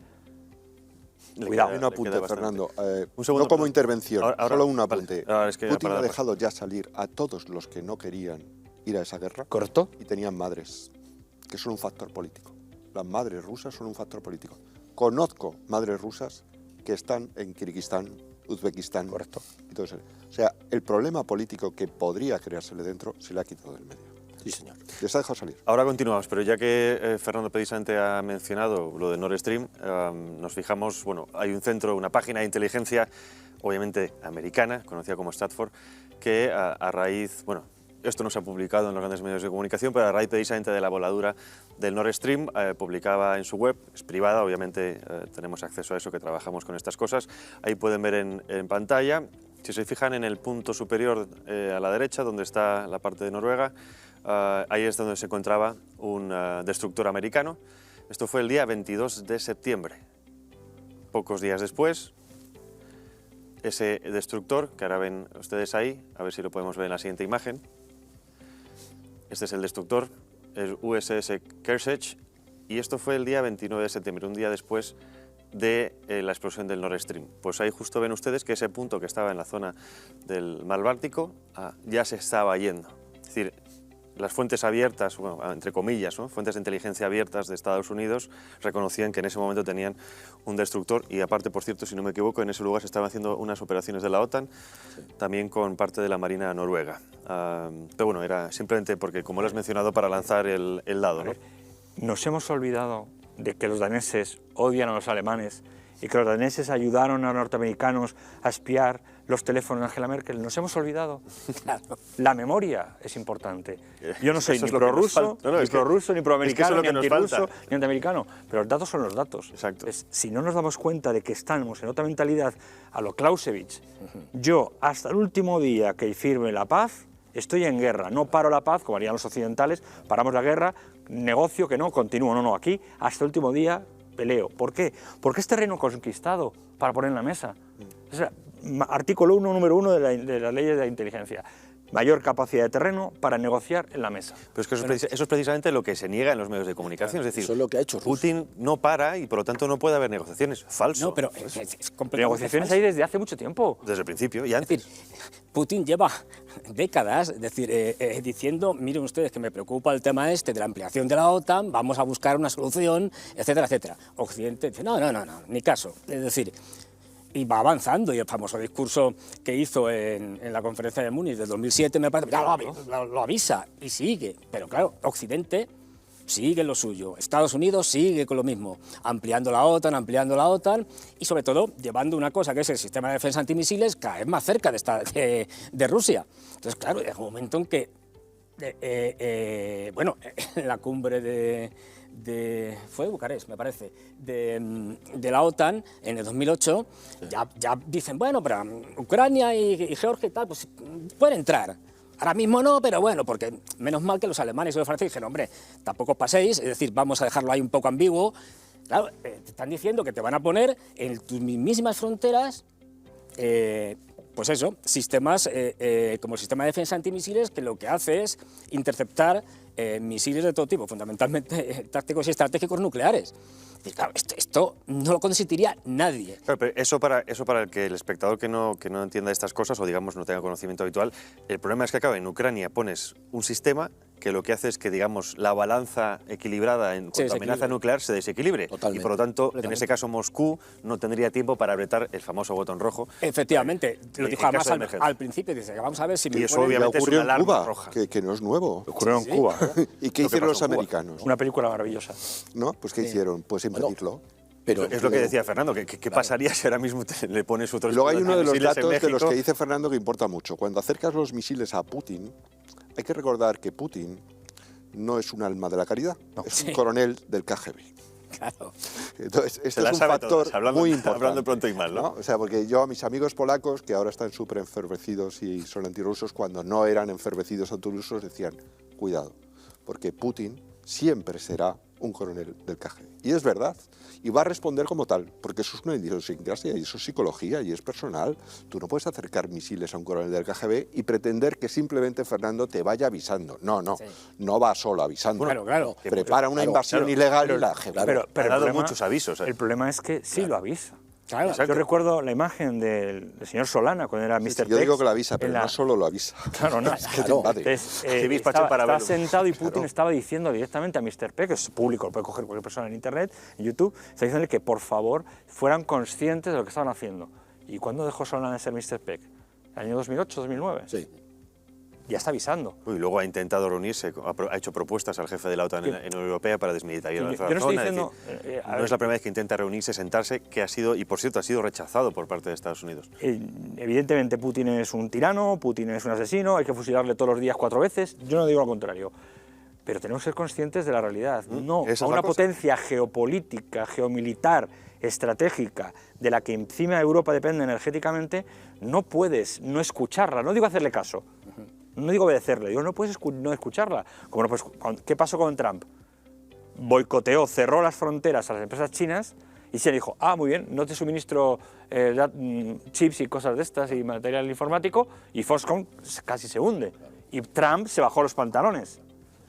Speaker 4: Cuidado.
Speaker 5: Un apunte, Fernando.
Speaker 1: Un segundo,
Speaker 5: no como
Speaker 1: perdón.
Speaker 5: intervención,
Speaker 1: Ahora-
Speaker 5: solo un
Speaker 1: vale.
Speaker 5: apunte.
Speaker 1: Ahora es que
Speaker 5: Putin
Speaker 1: para-
Speaker 5: ha dejado ya salir a todos los que no querían ir a esa guerra.
Speaker 4: ¿Correcto?
Speaker 5: Y tenían madres, que son un factor político. Las madres rusas son un factor político. Conozco madres rusas que están en Kirguistán, Uzbekistán.
Speaker 4: Correcto.
Speaker 5: Y todo eso. O sea, el problema político que podría creársele dentro se le ha quitado del medio.
Speaker 2: Sí, señor.
Speaker 5: Les ha dejado salir.
Speaker 1: Ahora continuamos, pero ya que Fernando precisamente ha mencionado lo de Nord Stream, nos fijamos, bueno, hay un centro, una página de inteligencia, obviamente americana, conocida como Stratfor, que a raíz, bueno, esto no se ha publicado en los grandes medios de comunicación, pero a raíz precisamente de la voladura del Nord Stream, publicaba en su web, es privada, obviamente tenemos acceso a eso, que trabajamos con estas cosas, ahí pueden ver en pantalla, si se fijan en el punto superior a la derecha, donde está la parte de Noruega, ahí es donde se encontraba un destructor americano. Esto fue el día 22 de septiembre. Pocos días después, ese destructor, que ahora ven ustedes ahí, a ver si lo podemos ver en la siguiente imagen. Este es el destructor, el USS Kearsarge, y esto fue el día 29 de septiembre, un día después de la explosión del Nord Stream. Pues ahí justo ven ustedes que ese punto que estaba en la zona del mar Báltico ya se estaba yendo. Es decir, las fuentes abiertas, bueno, entre comillas, ¿no? Fuentes de inteligencia abiertas de Estados Unidos reconocían que en ese momento tenían un destructor y aparte, por cierto, si no me equivoco, en ese lugar se estaban haciendo unas operaciones de la OTAN, también con parte de la Marina noruega. Pero bueno, era simplemente porque, como lo has mencionado, para lanzar el dado, ¿no?
Speaker 4: Nos hemos olvidado de que los daneses odian a los alemanes y que los daneses ayudaron a los norteamericanos a espiar los teléfonos de Angela Merkel. Nos hemos olvidado. La memoria es importante. Yo no soy
Speaker 1: Eso
Speaker 4: ni
Speaker 1: es lo que nos
Speaker 4: prorruso,
Speaker 1: falta. No,
Speaker 4: ni
Speaker 1: es que-
Speaker 4: prorruso, ni proamericano,
Speaker 1: es que eso es lo
Speaker 4: ni
Speaker 1: que nos
Speaker 4: antirruso,
Speaker 1: falta.
Speaker 4: ni antiamericano. Pero los datos son los datos.
Speaker 1: Exacto.
Speaker 4: Si no nos damos cuenta de que estamos en otra mentalidad a lo Clausewitz, yo hasta el último día que firme la paz, estoy en guerra. No paro la paz, como harían los occidentales, paramos la guerra, negocio que no, continúo. No, aquí hasta el último día peleo. ¿Por qué? Porque es terreno conquistado para poner en la mesa. O sea, artículo 1, número 1 de las leyes de la inteligencia. Mayor capacidad de terreno para negociar en la mesa.
Speaker 1: Pero es que eso es precisamente lo que se niega en los medios de comunicación. Es decir,
Speaker 2: eso es lo que ha hecho Rusia.
Speaker 1: Putin no para y por lo tanto no puede haber negociaciones. Falso.
Speaker 3: No, pero es completamente
Speaker 4: Negociaciones
Speaker 3: falso.
Speaker 4: hay desde hace mucho tiempo.
Speaker 1: Desde el principio y
Speaker 3: Es
Speaker 1: antes.
Speaker 3: decir, Putin lleva décadas diciendo, miren ustedes que me preocupa el tema este de la ampliación de la OTAN, vamos a buscar una solución, etcétera, etcétera. Occidente dice, no, ni caso. Es decir, y va avanzando, y el famoso discurso que hizo en la conferencia de Múnich del 2007, me parece, ya lo avisa y sigue. Pero claro, Occidente sigue lo suyo, Estados Unidos sigue con lo mismo, ampliando la OTAN y sobre todo llevando una cosa que es el sistema de defensa antimisiles cada vez más cerca de Rusia. Entonces, claro, es un momento en que, bueno, en la cumbre fue Bucarest, me parece, de la OTAN en el 2008, ya dicen, bueno, pero Ucrania y Georgia y tal, pues pueden entrar. Ahora mismo no, pero bueno, porque menos mal que los alemanes y los franceses dijeron, hombre, tampoco os paséis, es decir, vamos a dejarlo ahí un poco ambiguo, Claro, te están diciendo que te van a poner en tus mismas fronteras, pues eso, sistemas como el sistema de defensa antimisiles, que lo que hace es interceptar misiles de todo tipo, fundamentalmente tácticos y estratégicos nucleares. Y claro, esto no lo consentiría nadie.
Speaker 1: Claro, pero eso para el espectador que no entienda estas cosas o digamos no tenga conocimiento habitual, el problema es que acaba en Ucrania pones un sistema que lo que hace es que digamos la balanza equilibrada en cuanto a amenaza nuclear se desequilibre.
Speaker 2: Totalmente.
Speaker 1: Y por lo tanto, en ese caso Moscú no tendría tiempo para apretar el famoso botón rojo.
Speaker 3: Efectivamente, lo dijo además al principio, dice que vamos a ver si me
Speaker 1: Y eso
Speaker 3: ponen-
Speaker 1: obviamente es
Speaker 5: ocurrió
Speaker 1: una
Speaker 5: en
Speaker 1: alarma
Speaker 5: Cuba,
Speaker 1: roja.
Speaker 5: que no es nuevo.
Speaker 4: Ocurrió en Cuba.
Speaker 5: ¿Y qué
Speaker 1: Lo que
Speaker 5: hicieron los
Speaker 1: pasó en Cuba.
Speaker 5: americanos?
Speaker 4: Una película maravillosa.
Speaker 5: ¿No? Pues ¿qué hicieron? Pues impedirlo.
Speaker 2: Pero,
Speaker 1: Es lo que decía Fernando, ¿qué pasaría si ahora mismo le pones otro
Speaker 5: Y luego hay uno de los
Speaker 1: misiles en
Speaker 5: datos de los
Speaker 1: México?
Speaker 5: que dice Fernando que importa mucho. Cuando acercas los misiles a Putin, hay que recordar que Putin no es un alma de la caridad, es un coronel del KGB.
Speaker 3: Claro.
Speaker 5: Entonces,
Speaker 1: Se
Speaker 5: este
Speaker 1: la
Speaker 5: es un
Speaker 1: sabe
Speaker 5: factor
Speaker 1: todas, hablando-
Speaker 5: muy importante.
Speaker 1: hablando pronto y mal, ¿no?
Speaker 5: O sea, porque yo a mis amigos polacos, que ahora están súper enfervecidos y son antirrusos, cuando no eran enfervecidos antirrusos decían, cuidado, porque Putin siempre será un coronel del KGB. Y es verdad. Y va a responder como tal, porque eso es una idiosincrasia y eso es psicología y es personal. Tú no puedes acercar misiles a un coronel del KGB y pretender que simplemente Fernando te vaya avisando. No, no va solo avisando.
Speaker 3: Claro.
Speaker 5: Prepara una invasión
Speaker 1: claro.
Speaker 5: ilegal y la ejecuta.
Speaker 4: Pero
Speaker 1: Ha
Speaker 4: el
Speaker 1: dado
Speaker 4: problema-
Speaker 1: muchos avisos.
Speaker 4: El problema es que sí lo avisa.
Speaker 3: Claro.
Speaker 1: Exacto.
Speaker 4: Yo recuerdo la imagen del señor Solana cuando era Mr.
Speaker 5: Yo
Speaker 4: Tex
Speaker 5: digo que lo avisa, pero
Speaker 4: en la-
Speaker 5: no solo lo avisa.
Speaker 4: Claro, no.
Speaker 5: Es que te invade.
Speaker 4: Entonces,
Speaker 1: Sí, bizpacho
Speaker 4: estaba
Speaker 1: para verlo.
Speaker 4: sentado y Putin estaba diciendo directamente a Mr. Peck, que es público, lo puede coger cualquier persona en Internet, en YouTube, está diciéndole que por favor fueran conscientes de lo que estaban haciendo. ¿Y cuándo dejó Solana de ser Mr. Peck? ¿El año 2008, 2009?
Speaker 2: Sí.
Speaker 4: Ya está avisando.
Speaker 1: Y luego ha intentado reunirse, ha hecho propuestas al jefe de la OTAN en la Unión Europea para desmilitarizar
Speaker 4: Yo
Speaker 1: la
Speaker 4: no estoy
Speaker 1: zona.
Speaker 4: diciendo,
Speaker 1: Es decir,
Speaker 4: a
Speaker 1: no
Speaker 4: ver.
Speaker 1: es la primera vez que intenta reunirse, sentarse, que ha sido, y por cierto, ha sido rechazado por parte de Estados Unidos.
Speaker 4: Evidentemente Putin es un tirano, Putin es un asesino, hay que fusilarle todos los días 4 veces, yo no digo lo contrario. Pero tenemos que ser conscientes de la realidad. No,
Speaker 5: esa es
Speaker 4: a
Speaker 5: la
Speaker 4: una
Speaker 5: cosa.
Speaker 4: potencia geopolítica, geomilitar, estratégica, de la que encima Europa depende energéticamente, no puedes no escucharla, no digo hacerle caso, no digo obedecerle, digo no puedes no escucharla. Como no puedes, ¿qué pasó con Trump? Boicoteó, cerró las fronteras a las empresas chinas y se dijo, muy bien, no te suministro chips y cosas de estas y material informático, y Foxconn casi se hunde. Y Trump se bajó los pantalones.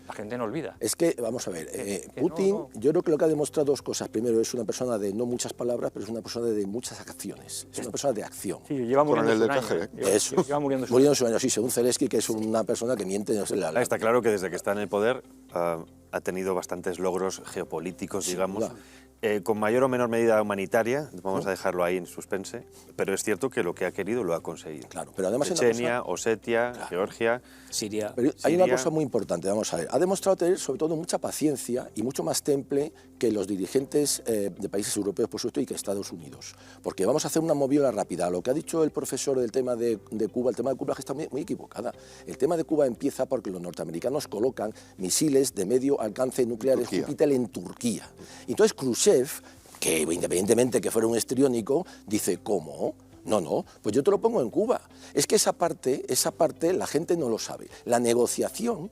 Speaker 4: La gente no olvida.
Speaker 2: Es que, vamos a ver,
Speaker 4: que
Speaker 2: Putin,
Speaker 4: no.
Speaker 2: yo creo que lo que ha demostrado dos cosas. Primero, es una persona de no muchas palabras, pero es una persona de muchas acciones. Es una persona de acción.
Speaker 4: Sí, lleva muriendo
Speaker 5: Coronel
Speaker 4: un
Speaker 5: del
Speaker 4: año.
Speaker 5: KGB.
Speaker 2: Eso.
Speaker 4: Lleva muriendo
Speaker 2: Muriendo en su año, sí, según Zelensky, que es una persona que miente. No sé,
Speaker 1: Está claro que desde que está en el poder ha tenido bastantes logros geopolíticos, digamos,
Speaker 2: duda.
Speaker 1: con mayor o menor medida humanitaria, vamos a dejarlo ahí en suspense, pero es cierto que lo que ha querido lo ha conseguido.
Speaker 2: Claro, pero además hay una
Speaker 1: Chechenia, Osetia, Georgia.
Speaker 3: Siria.
Speaker 2: Pero hay una
Speaker 1: Siria.
Speaker 2: cosa muy importante, vamos a ver. Ha demostrado tener sobre todo mucha paciencia y mucho más temple que los dirigentes de países europeos, por supuesto, y que Estados Unidos. Porque vamos a hacer una movida rápida. Lo que ha dicho el profesor del tema de Cuba, el tema de Cuba es que está muy equivocada. El tema de Cuba empieza porque los norteamericanos colocan misiles de medio alcance nucleares
Speaker 5: Turquía.
Speaker 2: Júpiter en Turquía. Entonces Khrushchev, que independientemente que fuera un histriónico, dice, ¿cómo? No, pues yo te lo pongo en Cuba. Es que esa parte la gente no lo sabe. La negociación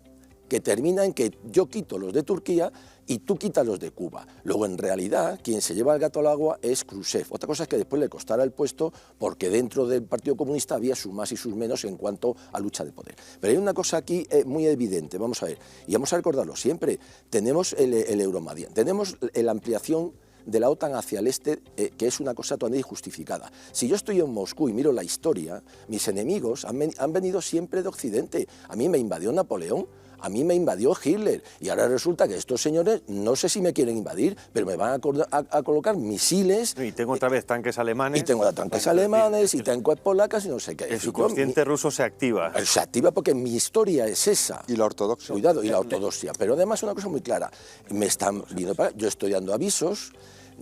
Speaker 2: que termina en que yo quito los de Turquía y tú quitas los de Cuba. Luego, en realidad, quien se lleva el gato al agua es Khrushchev. Otra cosa es que después le costara el puesto porque dentro del Partido Comunista había sus más y sus menos en cuanto a lucha de poder. Pero hay una cosa aquí muy evidente, vamos a ver, y vamos a recordarlo siempre. Tenemos el Euromadian, tenemos la ampliación de la OTAN hacia el este, que es una cosa totalmente injustificada. Si yo estoy en Moscú y miro la historia, mis enemigos han venido siempre de Occidente. A mí me invadió Napoleón, a mí me invadió Hitler, y ahora resulta que estos señores, no sé si me quieren invadir, pero me van a colocar misiles.
Speaker 1: Y tengo otra vez tanques alemanes.
Speaker 2: Y tengo tanques alemanes y tanques polacas y no sé qué.
Speaker 1: El subconsciente ruso se activa.
Speaker 2: Se activa porque mi historia es esa.
Speaker 5: Y la ortodoxia.
Speaker 2: Cuidado, y la ortodoxia. Pero además una cosa muy clara. Me están viendo para... Yo estoy dando avisos,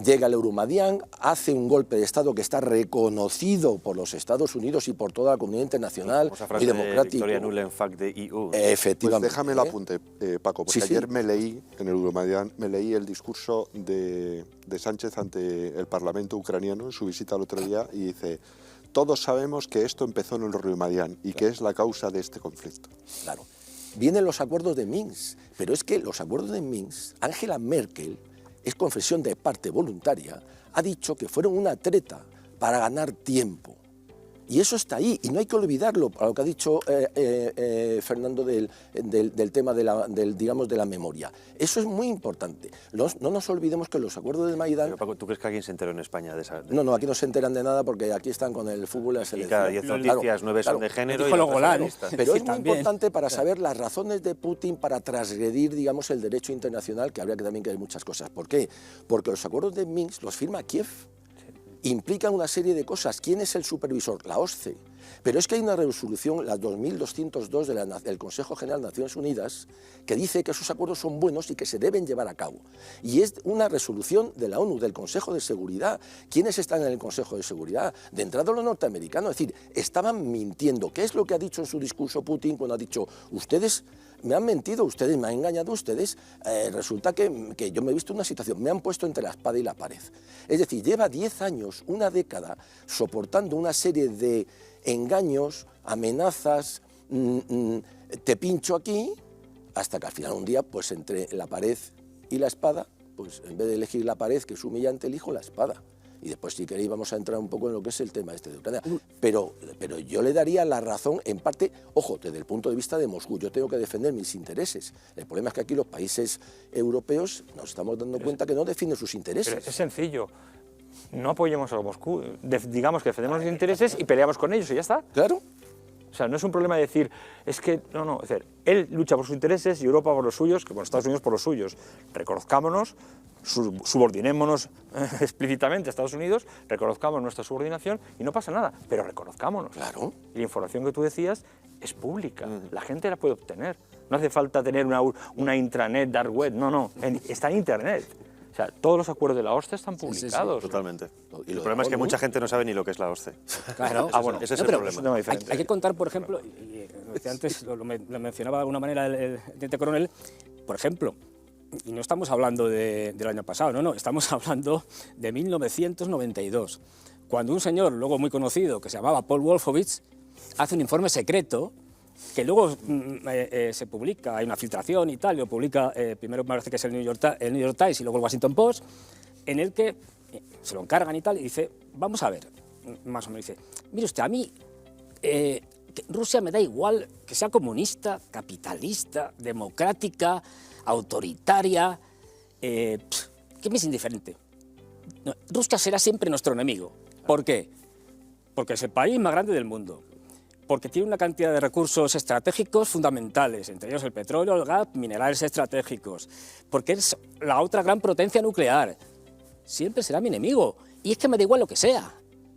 Speaker 2: llega el Euromadian, hace un golpe de Estado que está reconocido por los Estados Unidos y por toda la comunidad internacional,
Speaker 1: Esa
Speaker 2: muy
Speaker 1: frase de
Speaker 2: democrático.
Speaker 1: Victoria Nuland, fact de EU.
Speaker 5: Pues
Speaker 2: Efectivamente.
Speaker 5: déjame el apunte, Paco, porque
Speaker 2: Sí, sí.
Speaker 5: ayer me leí, en el Euromaidan, me leí el discurso de Sánchez ante el Parlamento ucraniano en su visita al otro día y dice, todos sabemos que esto empezó en el Euromaidan y que es la causa de este conflicto.
Speaker 2: Claro. Vienen los acuerdos de Minsk, pero es que los acuerdos de Minsk, Angela Merkel, es confesión de parte voluntaria, ha dicho que fueron una treta para ganar tiempo. Y eso está ahí, y no hay que olvidarlo, a lo que ha dicho Fernando del tema de la memoria. Eso es muy importante. No nos olvidemos que los acuerdos de Maidán...
Speaker 1: Pero, Paco, ¿tú crees que alguien se enteró en España de esa...?
Speaker 2: No, aquí no se enteran de nada porque aquí están con el fútbol y la selección.
Speaker 1: Y cada 10 noticias, 9 son de género y
Speaker 2: Pero es muy importante para saber las razones de Putin para transgredir, digamos, el derecho internacional, que habría que también que ver muchas cosas. ¿Por qué? Porque los acuerdos de Minsk los firma Kiev. Implican una serie de cosas. ¿Quién es el supervisor? La OSCE. Pero es que hay una resolución, la 2202 del Consejo General de Naciones Unidas, que dice que esos acuerdos son buenos y que se deben llevar a cabo. Y es una resolución de la ONU, del Consejo de Seguridad. ¿Quiénes están en el Consejo de Seguridad? De entrada los norteamericanos. Es decir, estaban mintiendo. ¿Qué es lo que ha dicho en su discurso Putin cuando ha dicho, ustedes me han mentido, ustedes me han engañado, ustedes, resulta que yo me he visto en una situación, me han puesto entre la espada y la pared. Es decir, lleva 10 años, una década, soportando una serie de engaños, amenazas, te pincho aquí, hasta que al final un día, pues entre la pared y la espada, pues en vez de elegir la pared, que es humillante, elijo la espada. Y después, si queréis, vamos a entrar un poco en lo que es el tema de Ucrania. Pero yo le daría la razón, en parte, ojo, desde el punto de vista de Moscú. Yo tengo que defender mis intereses. El problema es que aquí los países europeos nos estamos dando cuenta que no defienden sus intereses.
Speaker 4: Pero es sencillo. No apoyemos a Moscú. Digamos que defendemos los intereses y peleamos con ellos y ya está.
Speaker 2: Claro.
Speaker 4: O sea, no es un problema de decir, es que, no, es decir, él lucha por sus intereses y Europa por los suyos, que bueno, Estados Unidos por los suyos. Reconozcámonos, subordinémonos explícitamente a Estados Unidos, reconozcamos nuestra subordinación y no pasa nada, pero reconozcámonos.
Speaker 2: Claro.
Speaker 4: Y la información que tú decías es pública, la gente la puede obtener. No hace falta tener una intranet, dark web, no, está en Internet. O sea, todos los acuerdos de la OSCE están publicados.
Speaker 1: Sí, totalmente. Y el problema es que mucha gente no sabe ni lo que es la OSCE.
Speaker 3: Claro.
Speaker 4: Bueno,
Speaker 1: ese es el problema.
Speaker 3: Hay que contar, por ejemplo, y antes lo mencionaba de alguna manera el teniente coronel, por ejemplo, y no estamos hablando del año pasado, no, estamos hablando de 1992, cuando un señor, luego muy conocido, que se llamaba Paul Wolfowitz, hace un informe secreto que luego se publica, hay una filtración y tal, lo publica, primero me parece que es el New York Times y luego el Washington Post, en el que se lo encargan y tal, y dice, vamos a ver, más o menos dice, mire usted, a mí que Rusia me da igual que sea comunista, capitalista, democrática, autoritaria, que me es indiferente. No, Rusia será siempre nuestro enemigo. ¿Por qué? Porque es el país más grande del mundo. Porque tiene una cantidad de recursos estratégicos fundamentales, entre ellos el petróleo, el gas, minerales estratégicos, porque es la otra gran potencia nuclear. Siempre será mi enemigo, y es que me da igual lo que sea.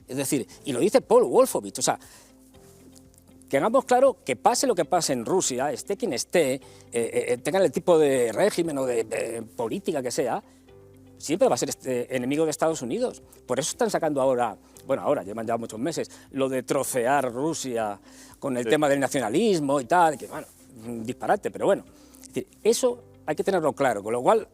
Speaker 3: Es decir, y lo dice Paul Wolfowitz, o sea, que hagamos claro que pase lo que pase en Rusia, esté quien esté, tengan el tipo de régimen o de política que sea, siempre va a ser enemigo de Estados Unidos. Por eso están sacando ahora, bueno, ahora llevan ya muchos meses, lo de trocear Rusia con el tema del nacionalismo y tal, que bueno, un disparate, pero bueno. Es decir, eso hay que tenerlo claro, con lo cual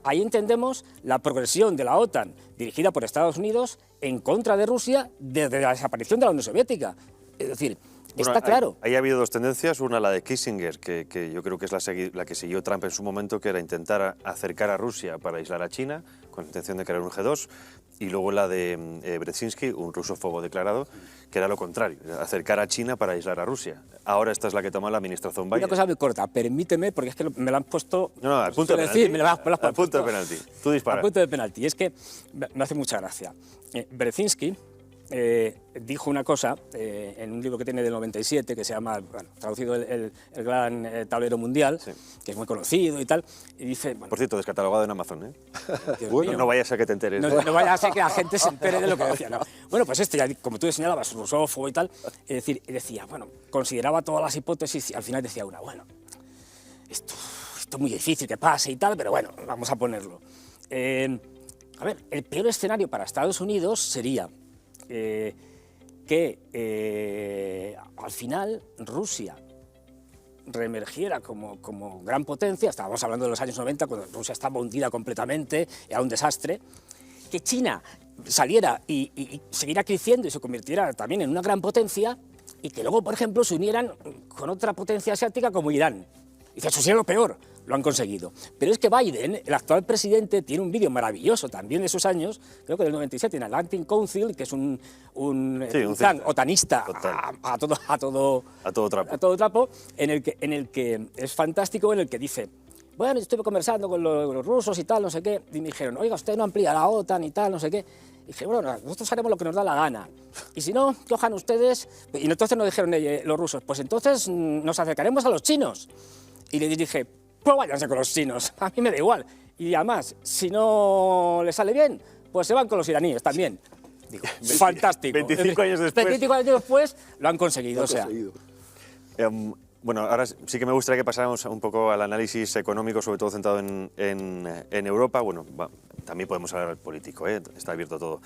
Speaker 3: ahí entendemos la progresión de la OTAN dirigida por Estados Unidos en contra de Rusia desde la desaparición de la Unión Soviética. Es decir, está claro.
Speaker 1: Ahí ha habido dos tendencias, una la de Kissinger, que yo creo que es la que siguió Trump en su momento, que era intentar acercar a Rusia para aislar a China, con la intención de crear un G2, y luego la de Brzezinski, un rusófobo declarado, que era lo contrario, acercar a China para aislar a Rusia. Ahora esta es la que toma la administración Biden.
Speaker 3: Una cosa muy corta, permíteme, porque es que me la han puesto...
Speaker 1: No, al punto de penalti.
Speaker 3: Decir, me la al
Speaker 1: punto de penalti. Tú dispara.
Speaker 3: Al punto de penalti. Es que me hace mucha gracia. Brzezinski dijo una cosa en un libro que tiene del 97 que se llama, bueno, traducido el Gran Tablero Mundial, sí, que es muy conocido y tal, y dice... Bueno,
Speaker 1: por cierto, descatalogado en Amazon, ¿eh?
Speaker 3: Bueno,
Speaker 1: no vaya a ser que te enteres.
Speaker 3: No vaya a ser que la gente se entere de lo que decía. No. Bueno, pues ya, como tú señalabas, rusófobo y tal, decía, bueno, consideraba todas las hipótesis y al final decía una, bueno, esto es muy difícil que pase y tal, pero bueno, vamos a ponerlo. A ver, el peor escenario para Estados Unidos sería que al final Rusia reemergiera como gran potencia, estábamos hablando de los años 90, cuando Rusia estaba hundida completamente, era un desastre, que China saliera y siguiera creciendo y se convirtiera también en una gran potencia, y que luego, por ejemplo, se unieran con otra potencia asiática como Irán. Dice, eso sería lo peor. Lo han conseguido. Pero es que Biden, el actual presidente, tiene un vídeo maravilloso también de esos años, creo que del 97, en Atlantic Council, que es un plan otanista a todo trapo, en el que es fantástico, en el que dice, bueno, estuve conversando con los rusos y tal, no sé qué, y me dijeron, oiga, usted no amplía la OTAN y tal, no sé qué. Y dije, bueno, nosotros haremos lo que nos da la gana. Y si no, cojan ustedes... Y entonces nos dijeron los rusos, pues entonces nos acercaremos a los chinos. Y les dije, pues váyanse con los chinos, a mí me da igual. Y además, si no les sale bien, pues se van con los iraníes también. Digo, fantástico.
Speaker 1: 25 años después.
Speaker 3: 25 años después lo han conseguido.
Speaker 1: Bueno, ahora sí que me gustaría que pasáramos un poco al análisis económico, sobre todo centrado en Europa. Bueno, también podemos hablar político, está abierto todo.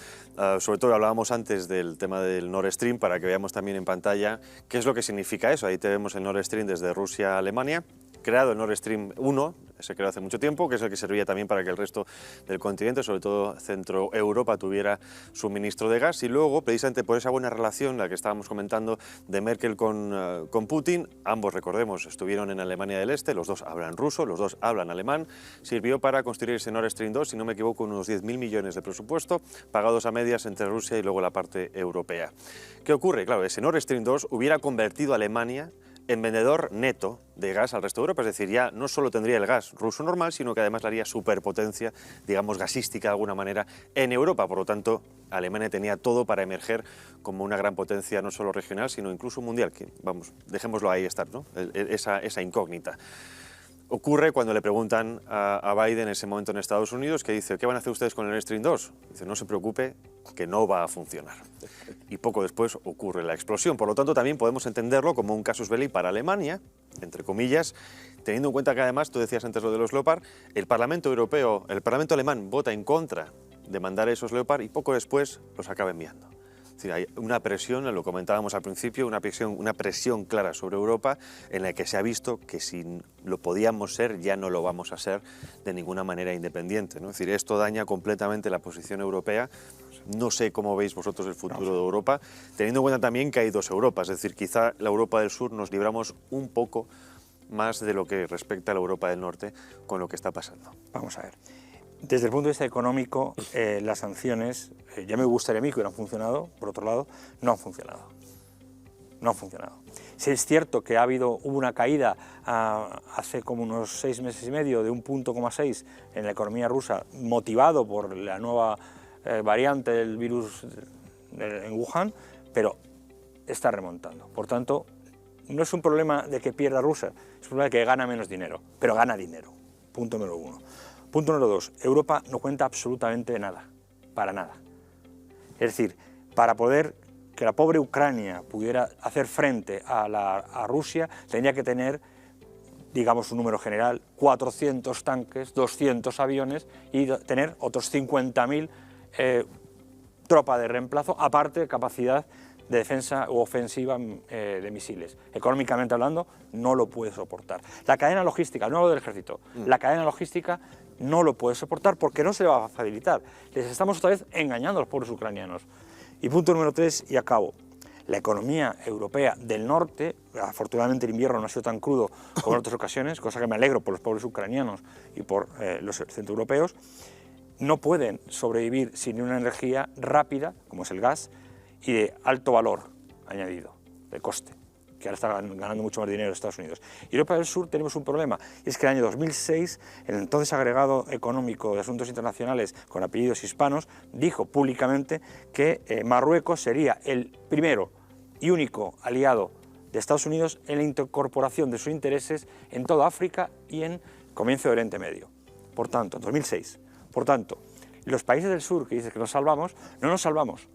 Speaker 1: Sobre todo hablábamos antes del tema del Nord Stream, para que veamos también en pantalla qué es lo que significa eso. Ahí tenemos el Nord Stream desde Rusia a Alemania. Creado el Nord Stream 1, se creó hace mucho tiempo, que es el que servía también para que el resto del continente, sobre todo Centro Europa, tuviera suministro de gas. Y luego, precisamente por esa buena relación, la que estábamos comentando, de Merkel con Putin, ambos, recordemos, estuvieron en Alemania del Este, los dos hablan ruso, los dos hablan alemán, sirvió para construir ese Nord Stream 2, si no me equivoco, unos 10.000 millones de presupuesto, pagados a medias entre Rusia y luego la parte europea. ¿Qué ocurre? Claro, ese Nord Stream 2 hubiera convertido a Alemania en vendedor neto de gas al resto de Europa, es decir, ya no solo tendría el gas ruso normal, sino que además le haría superpotencia, digamos, gasística de alguna manera, en Europa. Por lo tanto, Alemania tenía todo para emerger como una gran potencia, no solo regional, sino incluso mundial, que, vamos, dejémoslo ahí estar, ¿no? Esa incógnita. Ocurre cuando le preguntan a Biden en ese momento en Estados Unidos, que dice, ¿qué van a hacer ustedes con el Nord Stream 2? Dice, no se preocupe, que no va a funcionar. Y poco después ocurre la explosión. Por lo tanto, también podemos entenderlo como un casus belli para Alemania, entre comillas, teniendo en cuenta que además, tú decías antes lo de los Leopard, el Parlamento Europeo, el Parlamento alemán vota en contra de mandar esos Leopard y poco después los acaba enviando. Es decir, hay una presión, lo comentábamos al principio, una presión clara sobre Europa en la que se ha visto que si lo podíamos ser, ya no lo vamos a ser de ninguna manera independiente, ¿no? Es decir, esto daña completamente la posición europea. No sé cómo veis vosotros el futuro de Europa, teniendo en cuenta también que hay dos Europas, es decir, quizá la Europa del Sur nos libramos un poco más de lo que respecta a la Europa del Norte con lo que está pasando.
Speaker 4: Vamos a ver. Desde el punto de vista económico, las sanciones, ya me gustaría a mí que hubieran funcionado, por otro lado, no han funcionado. No han funcionado. Si es cierto que hubo una caída hace como unos 6 meses y medio de un 1,6 en la economía rusa, motivado por la nueva variante del virus en Wuhan, pero está remontando. Por tanto, no es un problema de que pierda Rusia, es un problema de que gana menos dinero, pero gana dinero. Punto número 1. Punto número 2. Europa no cuenta absolutamente nada, para nada. Es decir, para poder que la pobre Ucrania pudiera hacer frente a Rusia, tendría que tener, digamos un número general, 400 tanques, 200 aviones y tener otros 50.000 tropas de reemplazo, aparte de capacidad de defensa u ofensiva de misiles. Económicamente hablando, no lo puede soportar. La cadena logística, no lo del ejército, la cadena logística no lo puede soportar porque no se le va a facilitar. Les estamos otra vez engañando a los pobres ucranianos. Y punto número 3, y acabo. La economía europea del norte, afortunadamente el invierno no ha sido tan crudo como en otras ocasiones, cosa que me alegro por los pobres ucranianos y por los centroeuropeos, no pueden sobrevivir sin una energía rápida, como es el gas, y de alto valor añadido, de coste, que ahora está ganando mucho más dinero en Estados Unidos. Y Europa del Sur tenemos un problema, y es que en el año 2006, el entonces agregado económico de Asuntos Internacionales con apellidos hispanos, dijo públicamente que Marruecos sería el primero y único aliado de Estados Unidos en la incorporación de sus intereses en toda África y en comienzo de Oriente Medio. Por tanto, en 2006. Por tanto, los países del sur que dicen que nos salvamos, no nos salvamos,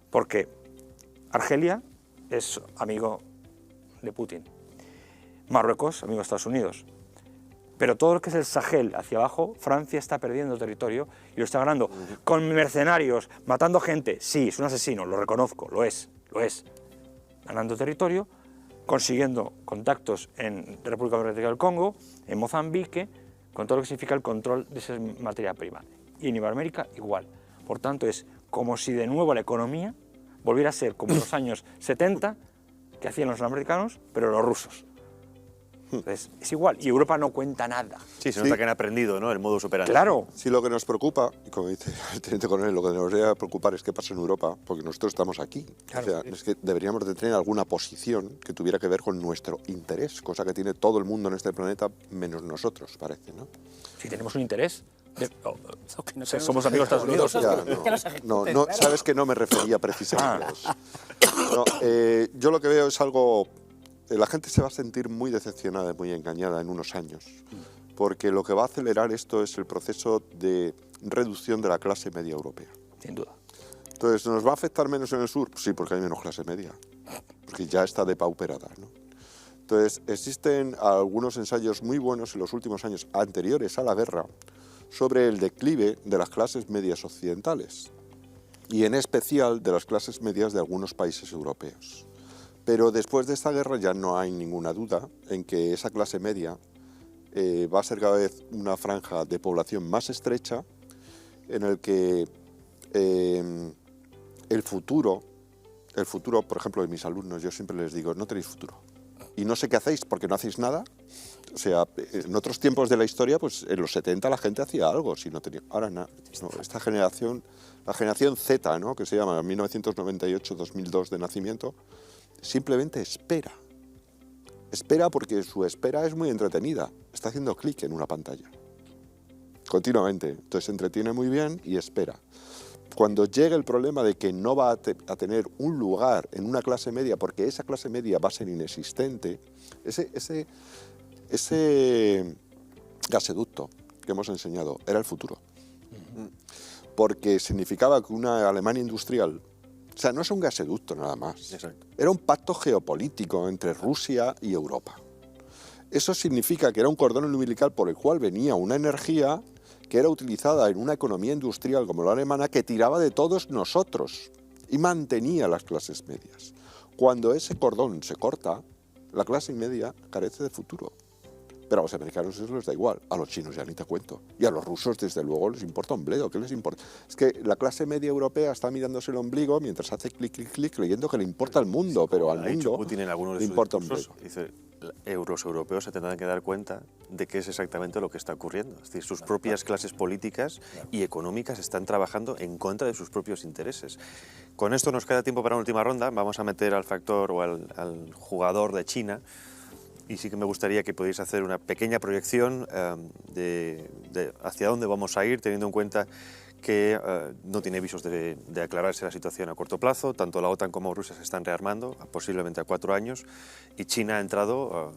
Speaker 4: porque Argelia es amigo de Putin, Marruecos, amigo de Estados Unidos, pero todo lo que es el Sahel hacia abajo, Francia está perdiendo territorio y lo está ganando con mercenarios, matando gente. Sí, es un asesino, lo reconozco, lo es, ganando territorio, consiguiendo contactos en República Democrática del Congo, en Mozambique, con todo lo que significa el control de esa materia prima. Y en Iberoamérica igual. Por tanto, es como si de nuevo la economía volviera a ser como en los años 70, que hacían los americanos, pero los rusos. Entonces, es igual, y Europa no cuenta nada.
Speaker 1: Sí, se nota que han aprendido, ¿no?, el modus operandi.
Speaker 4: Claro.
Speaker 5: Si lo que nos preocupa, y como dice el teniente coronel, lo que nos debe preocupar es qué pasa en Europa, porque nosotros estamos aquí.
Speaker 4: Claro.
Speaker 5: O sea, es que deberíamos de tener alguna posición que tuviera que ver con nuestro interés, cosa que tiene todo el mundo en este planeta, menos nosotros, parece, ¿no?
Speaker 4: Si tenemos un interés, no sé, somos amigos de Estados Unidos.
Speaker 5: Ya, no, sabes que no me refería precisamente a eso. No, yo lo que veo es algo... La gente se va a sentir muy decepcionada y muy engañada en unos años, porque lo que va a acelerar esto es el proceso de reducción de la clase media europea.
Speaker 4: Sin duda.
Speaker 5: Entonces, ¿nos va a afectar menos en el sur? Sí, porque hay menos clase media, porque ya está depauperada, ¿no? Entonces, existen algunos ensayos muy buenos en los últimos años anteriores a la guerra sobre el declive de las clases medias occidentales y en especial de las clases medias de algunos países europeos. Pero después de esta guerra ya no hay ninguna duda en que esa clase media va a ser cada vez una franja de población más estrecha, en el que el futuro, por ejemplo, de mis alumnos, yo siempre les digo, no tenéis futuro. Y no sé qué hacéis porque no hacéis nada. O sea, en otros tiempos de la historia, pues en los 70 la gente hacía algo, si no tenía... Ahora no, esta generación, la generación Z, ¿no?, que se llama 1998-2002 de nacimiento, simplemente espera. Espera porque su espera es muy entretenida. Está haciendo clic en una pantalla. Continuamente. Entonces se entretiene muy bien y espera. Cuando llegue el problema de que no va a tener un lugar en una clase media, porque esa clase media va a ser inexistente, ese gasoducto que hemos enseñado era el futuro. Porque significaba que una Alemania industrial... O sea, no es un gasoducto nada más. Exacto. Era un pacto geopolítico entre Rusia y Europa. Eso significa que era un cordón umbilical por el cual venía una energía que era utilizada en una economía industrial como la alemana que tiraba de todos nosotros y mantenía las clases medias. Cuando ese cordón se corta, la clase media carece de futuro. Pero a los americanos eso les da igual, a los chinos ya ni te cuento. Y a los rusos, desde luego, les importa un bledo. ¿Qué les importa? Es que la clase media europea está mirándose el ombligo mientras hace clic, clic, clic, creyendo que le importa al mundo, sí, pero al mundo
Speaker 1: Putin en algunos
Speaker 5: le importa un bledo.
Speaker 1: Dice, los europeos se tendrán que dar cuenta de qué es exactamente lo que está ocurriendo. Es decir, sus propias clases políticas y económicas están trabajando en contra de sus propios intereses. Con esto nos queda tiempo para una última ronda. Vamos a meter al factor o al jugador de China. Y sí que me gustaría que podéis hacer una pequeña proyección de hacia dónde vamos a ir, teniendo en cuenta que no tiene visos de aclararse la situación a corto plazo. Tanto la OTAN como Rusia se están rearmando, posiblemente a 4 años, y China ha entrado,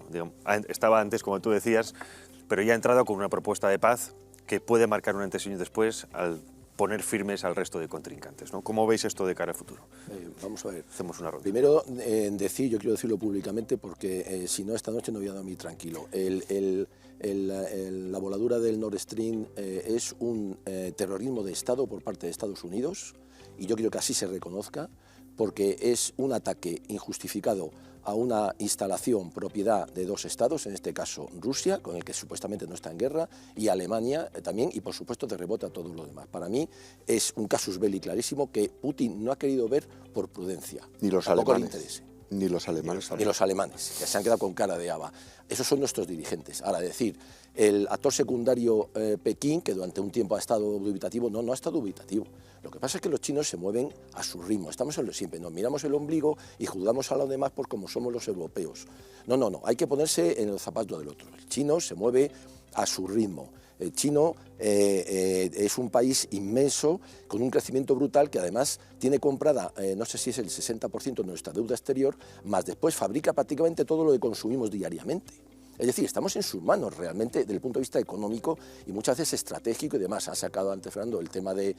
Speaker 1: estaba antes, como tú decías, pero ya ha entrado con una propuesta de paz que puede marcar un antes y un después al poner firmes al resto de contrincantes, ¿no? ¿Cómo veis esto de cara al futuro?
Speaker 2: Vamos a ver.
Speaker 1: Hacemos una ronda.
Speaker 2: Primero, yo quiero decirlo públicamente porque si no, esta noche no voy a dormir tranquilo. La voladura del Nord Stream es un terrorismo de Estado por parte de Estados Unidos, y yo quiero que así se reconozca, porque es un ataque injustificado a una instalación propiedad de 2 estados, en este caso Rusia, con el que supuestamente no está en guerra, y Alemania también, y por supuesto de rebote a todo lo demás. Para mí es un casus belli clarísimo que Putin no ha querido ver por prudencia.
Speaker 5: Ni los alemanes. Ni los alemanes.
Speaker 2: Ni los alemanes, que se han quedado con cara de haba. Esos son nuestros dirigentes. Ahora, decir, el actor secundario Pekín, que durante un tiempo ha estado dubitativo, no ha estado dubitativo. Lo que pasa es que los chinos se mueven a su ritmo. Estamos en lo siempre, nos miramos el ombligo y juzgamos a los demás por cómo somos los europeos. No, hay que ponerse en el zapato del otro. El chino se mueve a su ritmo. El chino es un país inmenso, con un crecimiento brutal, que además tiene comprada, no sé si es el 60% de nuestra deuda exterior, más después fabrica prácticamente todo lo que consumimos diariamente. Es decir, estamos en sus manos realmente desde el punto de vista económico y muchas veces estratégico y demás. Ha sacado antes, Fernando, el tema de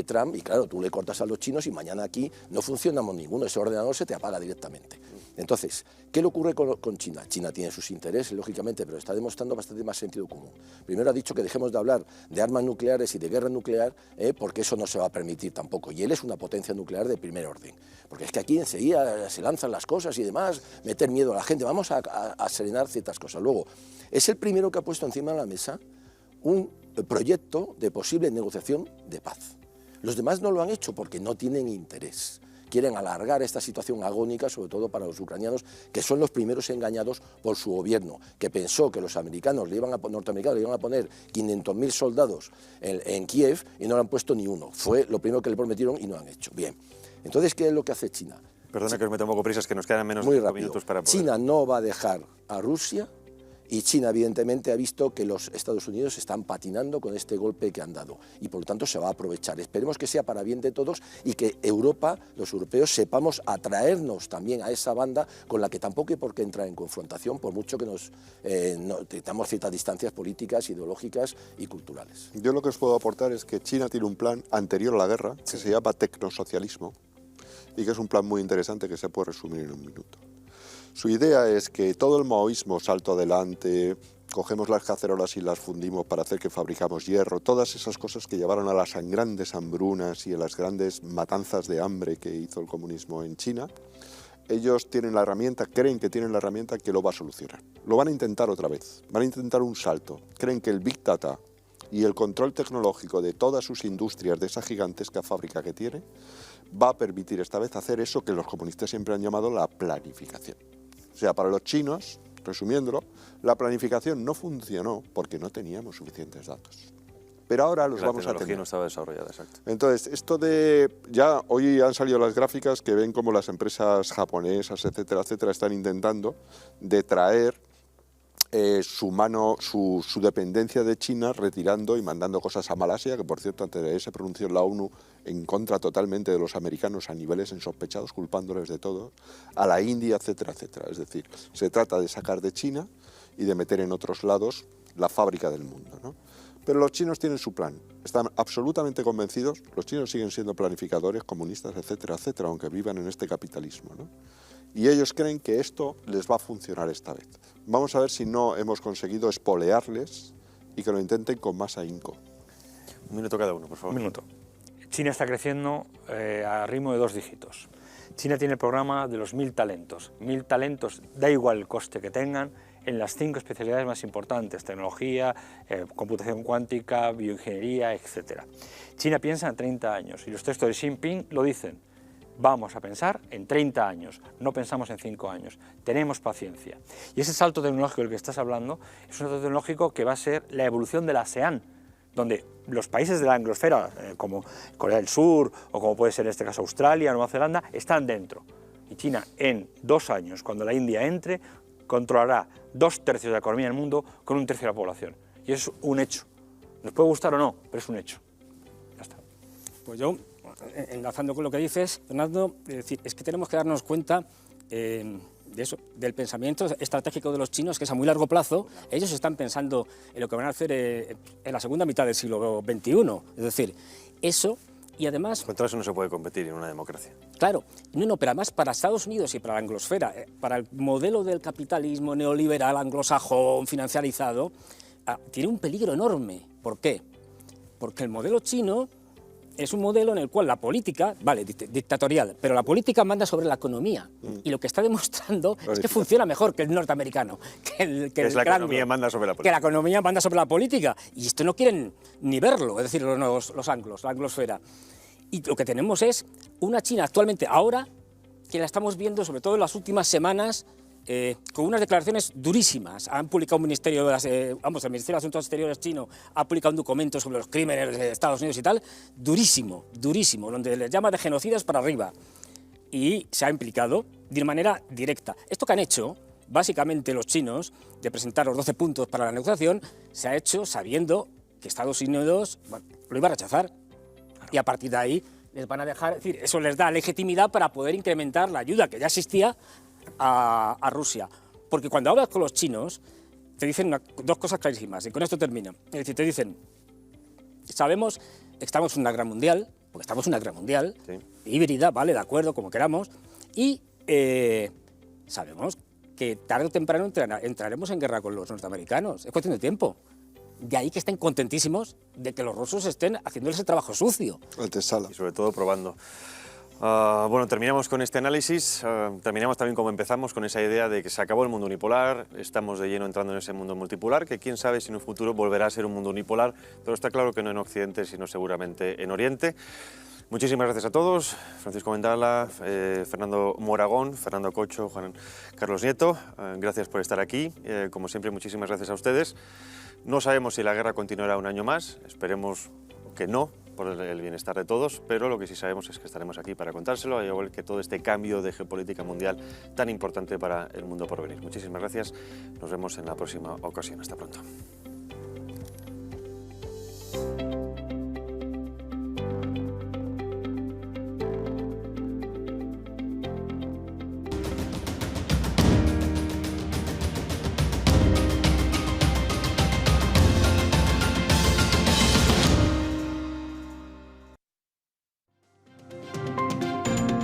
Speaker 2: Trump, y claro, tú le cortas a los chinos y mañana aquí no funcionamos ninguno, ese ordenador se te apaga directamente. Entonces, ¿qué le ocurre con China? China tiene sus intereses, lógicamente, pero está demostrando bastante más sentido común. Primero ha dicho que dejemos de hablar de armas nucleares y de guerra nuclear, porque eso no se va a permitir tampoco. Y él es una potencia nuclear de primer orden. Porque es que aquí enseguida se lanzan las cosas y demás, meter miedo a la gente. Vamos a serenar ciertas cosas. Luego, es el primero que ha puesto encima de la mesa un proyecto de posible negociación de paz. Los demás no lo han hecho porque no tienen interés. quieren alargar esta situación agónica, sobre todo para los ucranianos, que son los primeros engañados por su gobierno, que pensó que los norteamericanos le iban a poner 500.000 soldados en Kiev y no le han puesto ni uno. Fue lo primero que le prometieron y no han hecho. Bien, entonces, ¿qué es lo que hace China?
Speaker 1: Perdona que os meto un poco prisas, que nos quedan menos
Speaker 2: Muy
Speaker 1: de 5
Speaker 2: rápido.
Speaker 1: minutos para poder...
Speaker 2: China no va a dejar a Rusia, y China evidentemente ha visto que los Estados Unidos están patinando con este golpe que han dado y por lo tanto se va a aprovechar. Esperemos que sea para bien de todos y que Europa, los europeos, sepamos atraernos también a esa banda con la que tampoco hay por qué entrar en confrontación, por mucho que nos tengamos ciertas distancias políticas, ideológicas y culturales.
Speaker 5: Yo lo que os puedo aportar es que China tiene un plan anterior a la guerra que se llama tecnosocialismo y que es un plan muy interesante que se puede resumir en un minuto. Su idea es que todo el maoísmo, salto adelante, cogemos las cacerolas y las fundimos para hacer que fabricamos hierro, todas esas cosas que llevaron a las grandes hambrunas y a las grandes matanzas de hambre que hizo el comunismo en China, ellos tienen la herramienta, creen que tienen la herramienta que lo va a solucionar. Lo van a intentar otra vez, van a intentar un salto. Creen que el Big Data y el control tecnológico de todas sus industrias, de esa gigantesca fábrica que tiene, va a permitir esta vez hacer eso que los comunistas siempre han llamado la planificación. O sea, para los chinos, resumiéndolo, la planificación no funcionó porque no teníamos suficientes datos. Pero ahora los vamos a tener.
Speaker 1: La tecnología no estaba desarrollada, exacto.
Speaker 5: Entonces, esto de... Ya hoy han salido las gráficas que ven cómo las empresas japonesas, etcétera, etcétera, están intentando de traer su dependencia de China, retirando y mandando cosas a Malasia, que por cierto antes de ayer se pronunció la ONU en contra totalmente de los americanos a niveles insospechados, culpándoles de todo, a la India, etcétera, etcétera. Es decir, se trata de sacar de China y de meter en otros lados la fábrica del mundo, ¿no? Pero los chinos tienen su plan, están absolutamente convencidos, los chinos siguen siendo planificadores, comunistas, etcétera, etcétera, aunque vivan en este capitalismo, ¿no? Y ellos creen que esto les va a funcionar esta vez. Vamos a ver si no hemos conseguido espolearles y que lo intenten con más ahínco.
Speaker 1: Un minuto cada uno, por favor.
Speaker 4: Un minuto. China está creciendo a ritmo de 2 dígitos. China tiene el programa de los 1000 talentos. 1000 talentos, da igual el coste que tengan, en las 5 especialidades más importantes, tecnología, computación cuántica, bioingeniería, etc. China piensa en 30 años y los textos de Xi Jinping lo dicen. Vamos a pensar en 30 años, no pensamos en 5 años, tenemos paciencia. Y ese salto tecnológico del que estás hablando es un salto tecnológico que va a ser la evolución de la ASEAN, donde los países de la anglosfera, como Corea del Sur o como puede ser en este caso Australia, Nueva Zelanda, están dentro. Y China en 2 años, cuando la India entre, controlará 2/3 de la economía del mundo con 1/3 de la población. Y es un hecho. Nos puede gustar o no, pero es un hecho. Ya está.
Speaker 3: Pues yo, enlazando con lo que dices, Fernando, es que tenemos que darnos cuenta de eso, del pensamiento estratégico de los chinos, que es a muy largo plazo. Ellos están pensando en lo que van a hacer en la segunda mitad del siglo XXI. Es decir, eso, y además...
Speaker 1: Contra eso no se puede competir en una democracia.
Speaker 3: Claro, no, pero además para Estados Unidos y para la anglosfera, para el modelo del capitalismo neoliberal anglosajón financiarizado, tiene un peligro enorme. ¿Por qué? Porque el modelo chino es un modelo en el cual la política, vale, dictatorial, pero la política manda sobre la economía. Y lo que está demostrando es que funciona mejor que el norteamericano. Que
Speaker 1: la economía manda sobre la política.
Speaker 3: Que la economía manda sobre la política. Y esto no quieren ni verlo, es decir, los anglos, la anglosfera. Y lo que tenemos es una China actualmente, ahora, que la estamos viendo sobre todo en las últimas semanas, con unas declaraciones durísimas. Han publicado el Ministerio de Asuntos Exteriores chino ha publicado un documento sobre los crímenes de Estados Unidos y tal, durísimo, durísimo, donde les llama de genocidas para arriba. Y se ha implicado de manera directa. Esto que han hecho, básicamente los chinos, de presentar los 12 puntos para la negociación, se ha hecho sabiendo que Estados Unidos lo iba a rechazar. Y a partir de ahí les van a dejar, es decir, eso les da legitimidad para poder incrementar la ayuda que ya existía a Rusia. Porque cuando hablas con los chinos, te dicen 2 cosas clarísimas, y con esto termino. Es decir, te dicen, sabemos que estamos en una guerra mundial, porque estamos en una guerra mundial, sí, híbrida, vale, de acuerdo, como queramos, y sabemos que tarde o temprano entraremos en guerra con los norteamericanos, es cuestión de tiempo. De ahí que estén contentísimos de que los rusos estén haciéndoles el trabajo sucio.
Speaker 5: Antesala.
Speaker 1: Y sobre todo probando. Bueno, terminamos con este análisis, terminamos también como empezamos, con esa idea de que se acabó el mundo unipolar, estamos de lleno entrando en ese mundo multipolar, que quién sabe si en un futuro volverá a ser un mundo unipolar, pero está claro que no en Occidente, sino seguramente en Oriente. Muchísimas gracias a todos, Francisco Mendala, Fernando Moragón, Fernando Cocho, Juan Carlos Nieto, gracias por estar aquí. Como siempre, muchísimas gracias a ustedes. No sabemos si la guerra continuará un año más, esperemos que no, por el bienestar de todos, pero lo que sí sabemos es que estaremos aquí para contárselo, al igual que todo este cambio de geopolítica mundial tan importante para el mundo por venir. Muchísimas gracias, nos vemos en la próxima ocasión. Hasta pronto.